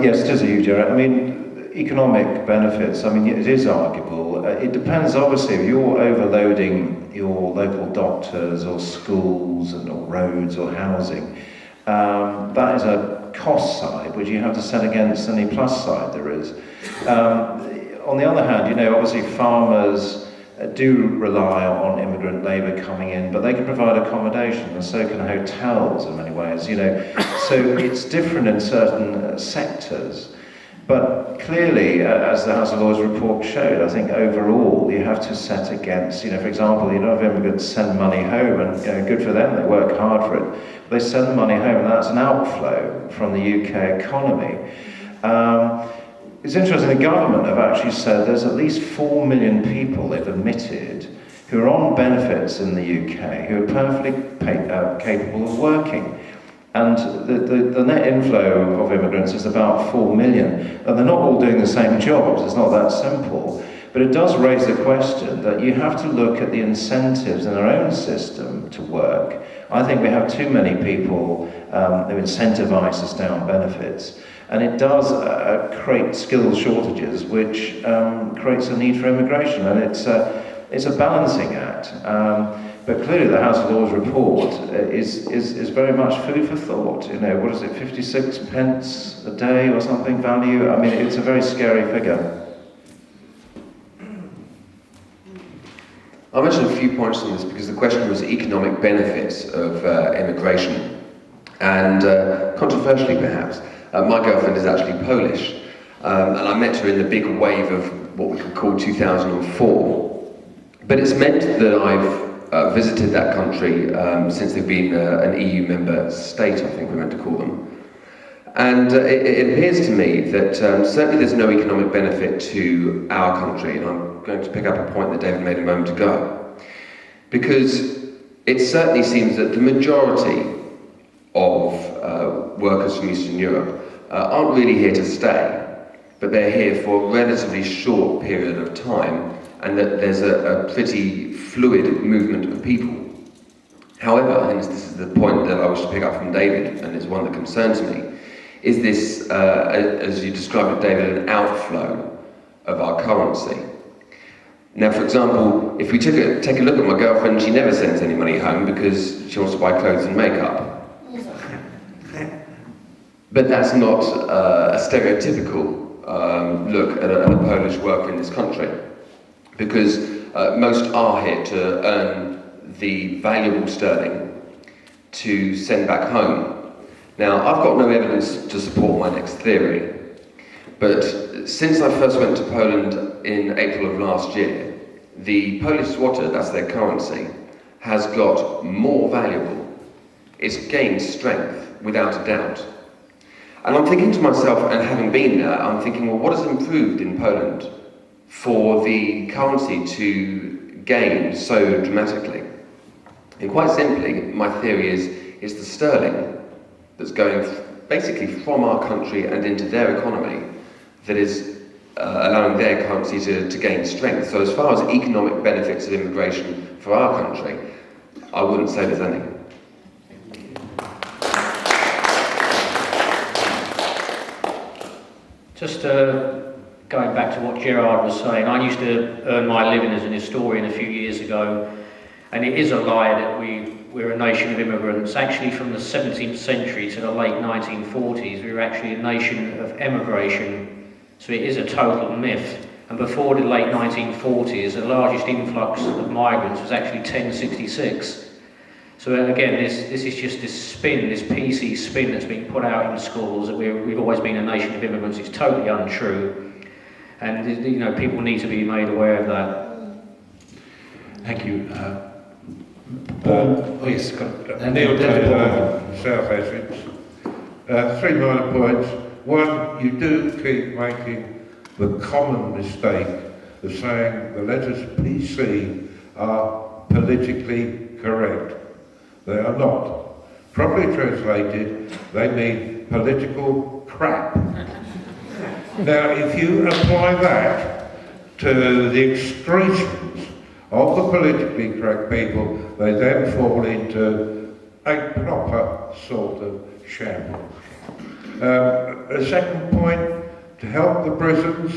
Yes, it is a huge area. I mean, economic benefits, I mean, it is arguable. It depends, obviously, if you're overloading your local doctors or schools or roads or housing. That is a cost side, which you have to set against any plus side there is. On the other hand, you know, obviously farmers do rely on immigrant labour coming in, but they can provide accommodation, and so can hotels in many ways, you know. So it's different in certain sectors. But clearly, as the House of Lords report showed, I think overall you have to set against, you know, for example, you know, if immigrants send money home, and you know, good for them, they work hard for it. They send money home, and that's an outflow from the UK economy. It's interesting, the government have actually said there's at least 4 million people they've admitted who are on benefits in the UK, who are perfectly capable of working. And the net inflow of immigrants is about 4 million. And they're not all doing the same jobs, it's not that simple. But it does raise the question that you have to look at the incentives in our own system to work. I think we have too many people who incentivise us down benefits. And it does create skills shortages, which creates a need for immigration. And it's a balancing act. But clearly the House of Lords report is very much food for thought. You know, what is it, 56 pence a day or something value? I mean, it's a very scary figure. I'll mention a few points on this because the question was economic benefits of immigration. And controversially perhaps, my girlfriend is actually Polish. And I met her in the big wave of what we could call 2004. But it's meant that I've visited that country since they've been an EU member state, I think we're meant to call them. And it appears to me that certainly there's no economic benefit to our country, and I'm going to pick up a point that David made a moment ago, because it certainly seems that the majority of workers from Eastern Europe aren't really here to stay, but they're here for a relatively short period of time, and that there's a pretty fluid movement of people. However, and this is the point that I wish to pick up from David, and it's one that concerns me, is this, as you described it, David, an outflow of our currency. Now, for example, if we take a look at my girlfriend, she never sends any money home because she wants to buy clothes and makeup. But that's not a stereotypical look at a Polish worker in this country, because most are here to earn the valuable sterling to send back home. Now, I've got no evidence to support my next theory, but since I first went to Poland in April of last year, the Polish złoty, that's their currency, has got more valuable. It's gained strength, without a doubt. And I'm thinking to myself, and having been there, I'm thinking, well, what has improved in Poland for the currency to gain so dramatically? And quite simply, my theory is the sterling that's going basically from our country and into their economy that is allowing their currency to gain strength. So as far as economic benefits of immigration for our country, I wouldn't say there's any. Just going back to what Gerrard was saying, I used to earn my living as an historian a few years ago, and it is a lie that we're a nation of immigrants. Actually, from the 17th century to the late 1940s, we were actually a nation of emigration, so it is a total myth. And before the late 1940s, the largest influx of migrants was actually 1066. So again, this is just this spin, this PC spin that's been put out in schools that we've always been a nation of immigrants. It's totally untrue, and you know, people need to be made aware of that. Thank you. Yes, Neil Taylor, South Essex. 3 minor points. One, you do keep making the common mistake of saying the letters PC are politically correct. They are not. Properly translated, they mean political crap. Now, if you apply that to the excretions of the politically correct people, they then fall into a proper sort of shambles. A second point, to help the prisons,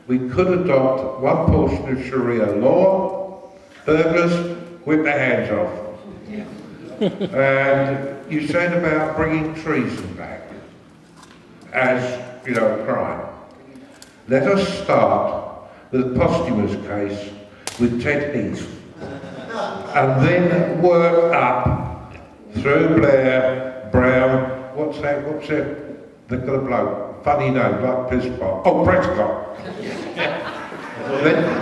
we could adopt one portion of Sharia law. Burglars, whip their hands off. And you said about bringing treason back as, you know, a crime. Let us start with the posthumous case with Ted Heath, and then work up through Blair, Brown, what's it? They've got a bloke, funny name, like Pisspot. Oh, Prescott.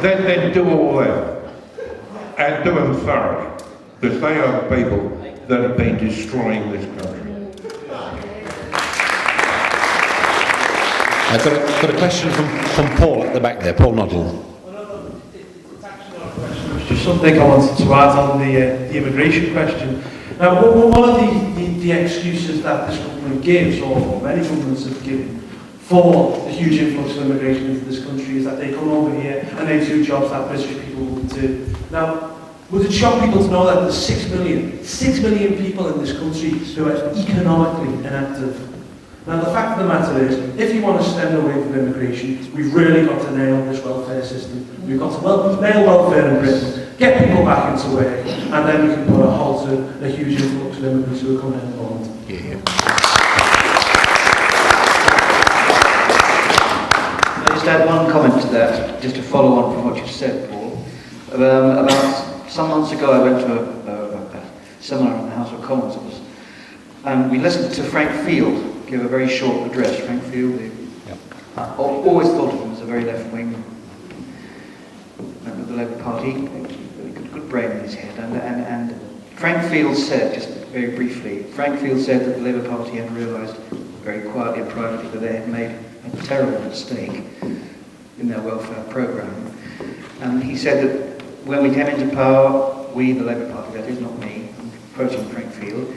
then do all them. And do them thoroughly, because they are the people that have been destroying this country. I've got a question from Paul at the back there, Paul Nuttal. Just something I wanted to add on the immigration question. Now, one of the excuses that this government gives, or many governments have given, for the huge influx of immigration into this country is that they come over here and they do jobs that British people wouldn't do. Now, would it shock people to know that there's 6 million people in this country who are economically inactive? Now, the fact of the matter is, if you want to stem away from immigration, we've really got to nail this welfare system. We've got to nail welfare in Britain, get people back into work, and then we can put a halt to the huge influx of immigrants who are coming in at the moment. I'll just add one comment to that, just to follow on from what you said, Paul. About some months ago, I went to a seminar in the House of Commons, and we listened to Frank Field give a very short address. Frank Field, I always thought of him as a very left-wing member of the Labour Party, good brain in his head, and Frank Field said, just very briefly, Frank Field said that the Labour Party had realised very quietly and privately that they had made a terrible mistake in their welfare programme. And he said that when we came into power, we, the Labour Party, that is not me, I'm quoting Frank Field,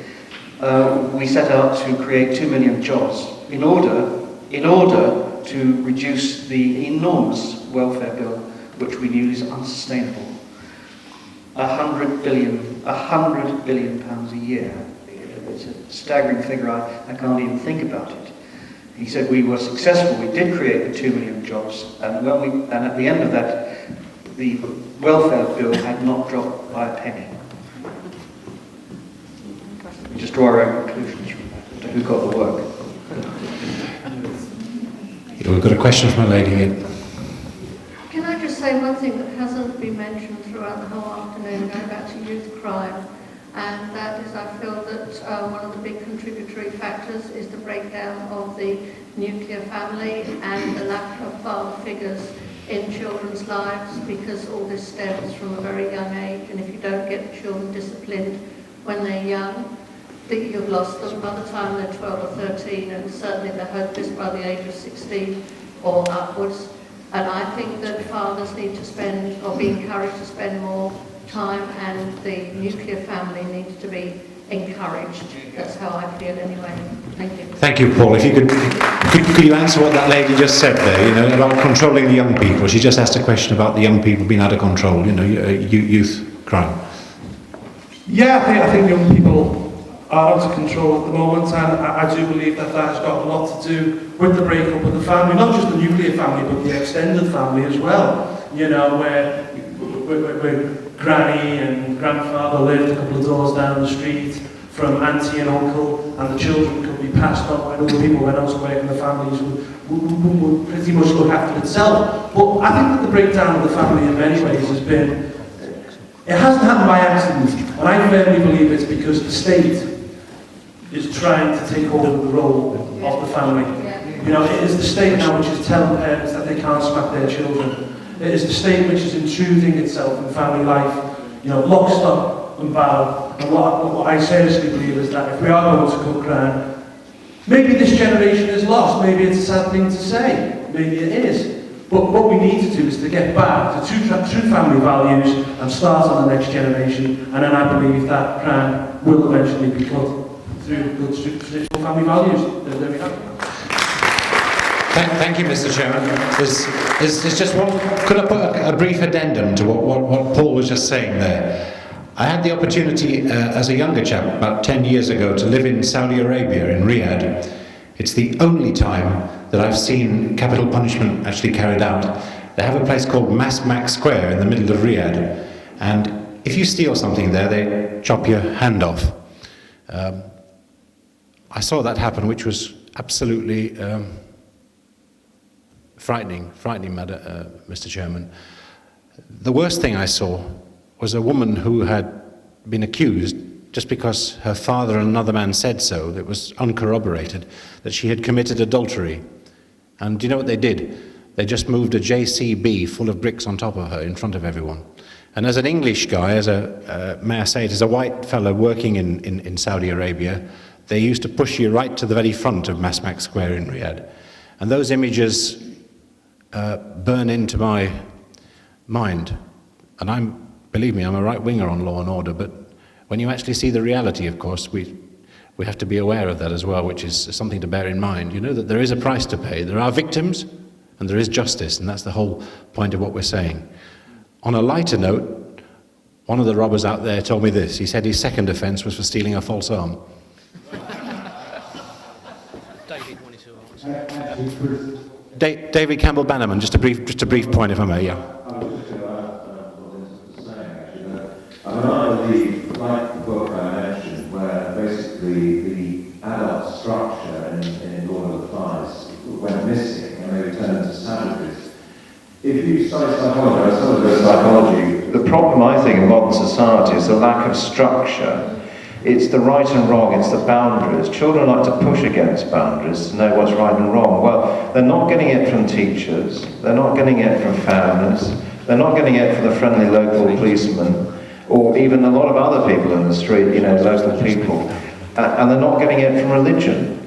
we set out to create 2 million jobs in order to reduce the enormous welfare bill which we knew is unsustainable. 100 billion pounds a year. It's a staggering figure. I can't even think about it. He said we were successful. We did create the 2 million jobs, and at the end of that, the welfare bill had not dropped by a penny. We just draw our own conclusions from that, to who got the work. We've got a question from a lady here. Can I just say one thing that hasn't been mentioned throughout the whole afternoon, going back to youth crime, and that is I feel that one of the big contributory factors is the breakdown of the nuclear family and the lack of father figures in children's lives, because all this stems from a very young age, and if you don't get the children disciplined when they're young, you've lost them by the time they're 12 or 13, and certainly they're hopeless by the age of 16 or upwards. And I think that fathers need to spend, or be encouraged to spend more time, and the nuclear family needs to be encouraged. That's how I feel anyway. Thank you. Thank you, Paul. If you could you answer what that lady just said there, you know, about controlling the young people? She just asked a question about the young people being out of control, you know, youth crime. Yeah, I think young people are out of control at the moment, and I do believe that has got a lot to do with the breakup of the family, not just the nuclear family, but the extended family as well. You know, where granny and grandfather lived a couple of doors down the street from auntie and uncle, and the children could be passed on when other people went out to work, and the families would pretty much look after itself. But I think that the breakdown of the family in many ways has been, it hasn't happened by accident, and I firmly believe it's because the state is trying to take over the role of the family. You know, it is the state now which is telling parents that they can't smack their children. It is the state which is intruding itself in family life, you know, lock, stock and barrel. And what I seriously believe is that if we are going to cut crime, maybe this generation is lost, maybe it's a sad thing to say, maybe it is. But what we need to do is to get back to true family values and start on the next generation, and then I believe that crime will eventually be cut through good traditional family values. There we have it. Thank you, Mr. Chairman. There's just one. Could I put a brief addendum to what Paul was just saying there? I had the opportunity as a younger chap, about 10 years ago, to live in Saudi Arabia, in Riyadh. It's the only time that I've seen capital punishment actually carried out. They have a place called Masmak Square in the middle of Riyadh, and if you steal something there, they chop your hand off. I saw that happen, which was absolutely frightening, Mr. Chairman. The worst thing I saw was a woman who had been accused, just because her father and another man said so, that was uncorroborated, that she had committed adultery. And do you know what they did? They just moved a JCB full of bricks on top of her in front of everyone. And as an English guy, may I say it, as a white fellow working in Saudi Arabia, they used to push you right to the very front of Masmak Square in Riyadh. And those images burn into my mind. And believe me, I'm a right-winger on law and order, but when you actually see the reality, of course, we have to be aware of that as well, which is something to bear in mind. You know that there is a price to pay. There are victims, and there is justice, and that's the whole point of what we're saying. On a lighter note, one of the robbers out there told me this. He said his second offence was for stealing a false arm. David Campbell-Bannerman, just a brief point, if I may, yeah. I believe, like the book I mentioned, where basically the adult structure in Lord of the Flies went missing and they returned to savages. If you study psychology, the problem I think in modern society is the lack of structure. It's the right and wrong, it's the boundaries. Children like to push against boundaries to know what's right and wrong. Well, they're not getting it from teachers, they're not getting it from families, they're not getting it from the friendly local policeman, or even a lot of other people in the street, you know, local people. And they're not getting it from religion.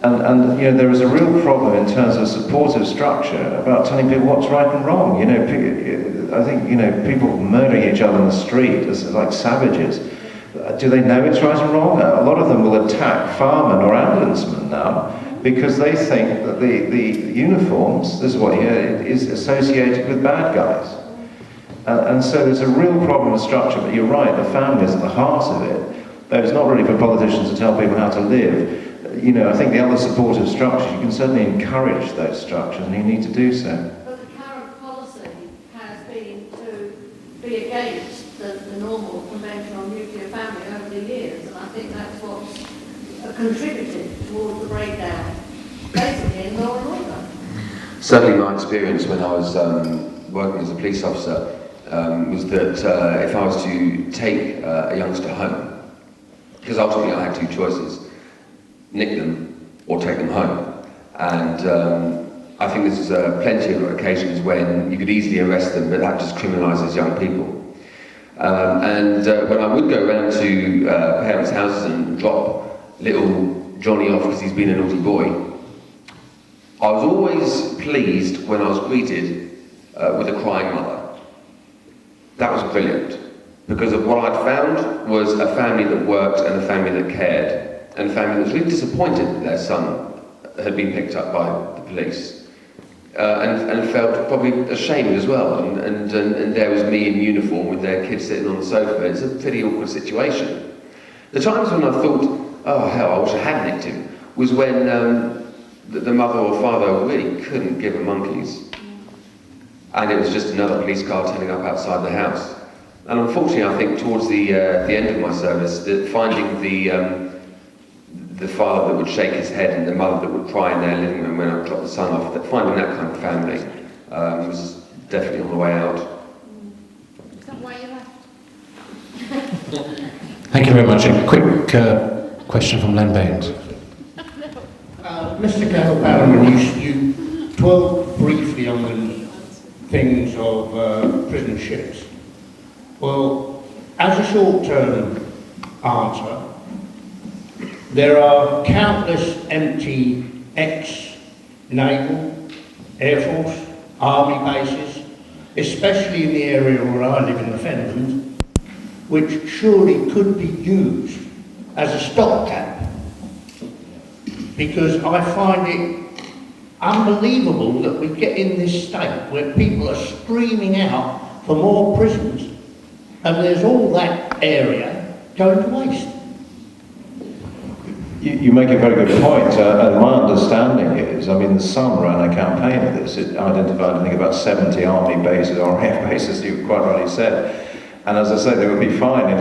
And you know, there is a real problem in terms of supportive structure about telling people what's right and wrong. You know, I think, you know, people murdering each other in the street as like savages. Do they know it's right and wrong? A lot of them will attack firemen or ambulancemen now because they think that the uniforms, this is what is associated with bad guys. And so there's a real problem with structure, but you're right, the family is at the heart of it. Though it's not really for politicians to tell people how to live. You know, I think the other supportive structures, you can certainly encourage those structures, and you need to do so. But the current policy has been to be against the normal conventional nuclear family over the years, and I think that's what's contributed towards the breakdown, basically in law and order. Certainly my experience when I was working as a police officer was that if I was to take a youngster home, because ultimately I had two choices, nick them or take them home. And I think there's plenty of occasions when you could easily arrest them, but that just criminalises young people. And when I would go around to parents' houses and drop little Johnny off because he's been a naughty boy, I was always pleased when I was greeted with a crying mother. That was brilliant, because of what I'd found was a family that worked and a family that cared, and a family that was really disappointed that their son had been picked up by the police, and felt probably ashamed as well, and there was me in uniform with their kids sitting on the sofa. It's a pretty awkward situation. The times when I thought, oh hell, I wish I had nicked him, was when the mother or father really couldn't give a monkey's. And it was just another police car turning up outside the house. And unfortunately, I think towards the end of my service, that finding the father that would shake his head and the mother that would cry in their living room when I dropped the son off, that finding that kind of family was definitely on the way out. Is that why you left? Thank you very much. A quick question from Len Baines. Mr. Campbell-Bannerman, you dwelled briefly on the things of prison ships. Well, as a short-term answer, there are countless empty ex-naval, air force, army bases, especially in the area where I live in the Fenlands, which surely could be used as a stopgap, because I find it unbelievable that we get in this state where people are screaming out for more prisons, and there's all that area going to waste. You make a very good point, and my understanding is, I mean, the Sun ran a campaign of this. It identified, I think, about 70 army bases, or RAF bases, you quite rightly said. And as I say, they would be fine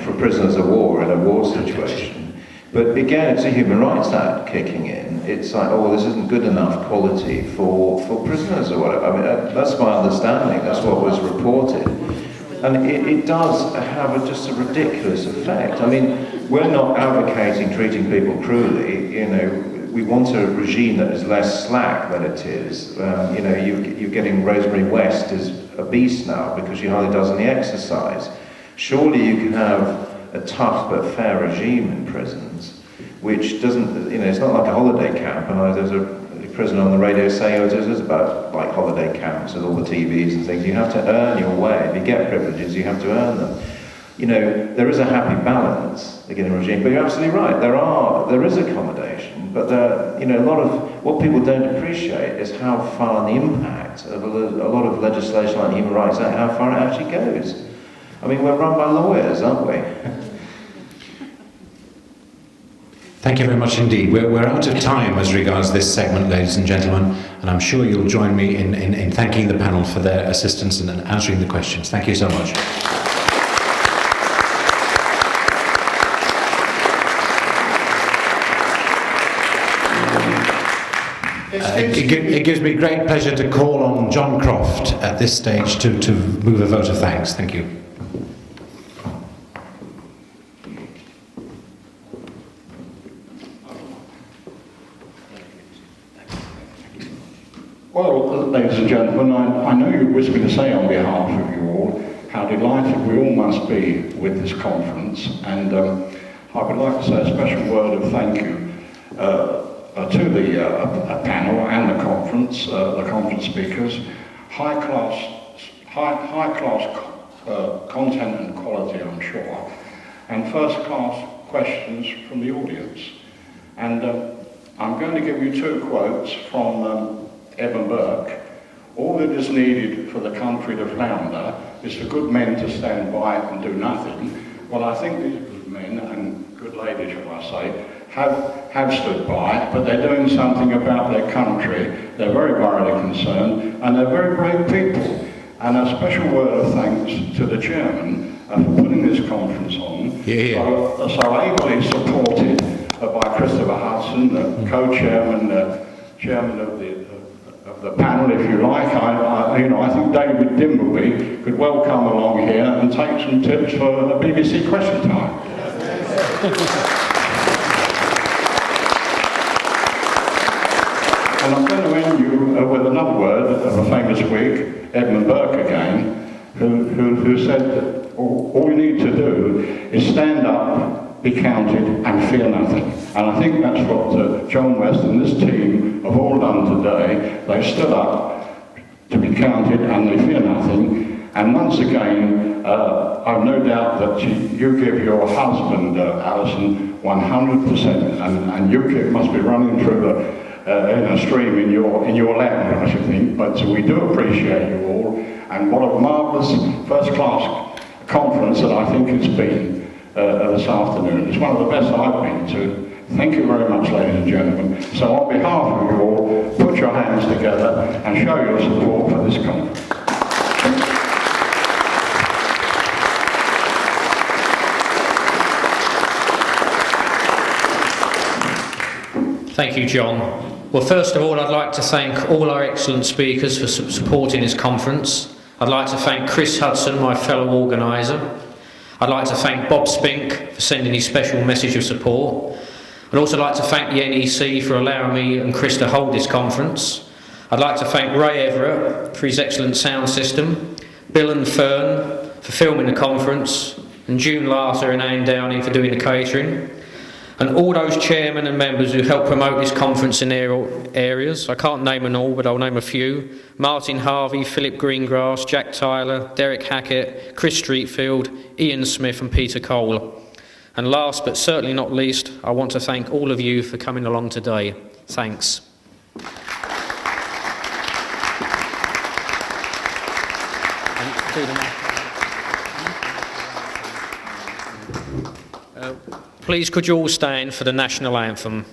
for prisoners of war in a war situation. But again, it's a Human Rights Act kicking in. It's like, oh, this isn't good enough quality for prisoners or whatever. I mean, that's my understanding. That's what was reported. And it does have just a ridiculous effect. I mean, we're not advocating treating people cruelly. You know, we want a regime that is less slack than it is. You know, you're getting Rosemary West is a beast now because she hardly does any exercise. Surely you can have a tough but fair regime in prisons, which doesn't, you know, it's not like a holiday camp. And there's a prisoner on the radio saying, oh, it is about like holiday camps with all the TVs and things. You have to earn your way. If you get privileges, you have to earn them. You know, there is a happy balance again in regime, but you're absolutely right. There is accommodation, but you know, a lot of what people don't appreciate is how far the impact of a lot of legislation like the Human Rights Act, how far it actually goes. I mean, we're run by lawyers, aren't we? Thank you very much indeed. We're out of time as regards this segment, ladies and gentlemen, and I'm sure you'll join me in thanking the panel for their assistance and answering the questions. Thank you so much. It gives me great pleasure to call on John Croft at this stage to move a vote of thanks. Thank you. Well, ladies and gentlemen, I know you wish me to say on behalf of you all how delighted we all must be with this conference, and I would like to say a special word of thank you to the panel and the conference speakers. High class content and quality, I'm sure, and first class questions from the audience. And I'm going to give you two quotes from Eben Burke. All that is needed for the country to flounder is for good men to stand by and do nothing. Well, I think these good men and good ladies, shall I say, have stood by, but they're doing something about their country. They're very morally concerned, and they're very brave people. And a special word of thanks to the chairman for putting this conference on, so ably supported by Christopher Hudson, the co-chairman, chairman of the panel, if you like. I think David Dimbleby could well come along here and take some tips for the BBC question time. And I'm going to end you with another word of a famous Whig, Edmund Burke again, who said that all you need to do is stand up, be counted, and fear nothing. And I think that's what John West and this team have all done today. They stood up to be counted and they fear nothing. And once again, I've no doubt that you give your husband, Allison, 100%, and UKIP must be running through in a stream in your lap, I should think. But we do appreciate you all, and what a marvellous first-class conference that I think it's been this afternoon. It's one of the best I've been to. Thank you very much, ladies and gentlemen. So on behalf of you all, put your hands together and show your support for this conference. Thank you, John. Well, first of all, I'd like to thank all our excellent speakers for supporting this conference. I'd like to thank Chris Hudson, my fellow organiser. I'd like to thank Bob Spink for sending his special message of support. I'd also like to thank the NEC for allowing me and Chris to hold this conference. I'd like to thank Ray Everett for his excellent sound system, Bill and Fern for filming the conference, and June Larter and Anne Downing for doing the catering, and all those chairmen and members who helped promote this conference in their areas. I can't name them all, but I'll name a few. Martin Harvey, Philip Greengrass, Jack Tyler, Derek Hackett, Chris Streetfield, Ian Smith and Peter Cole. And last but certainly not least, I want to thank all of you for coming along today. Thanks. Do the please, could you all stand for the national anthem?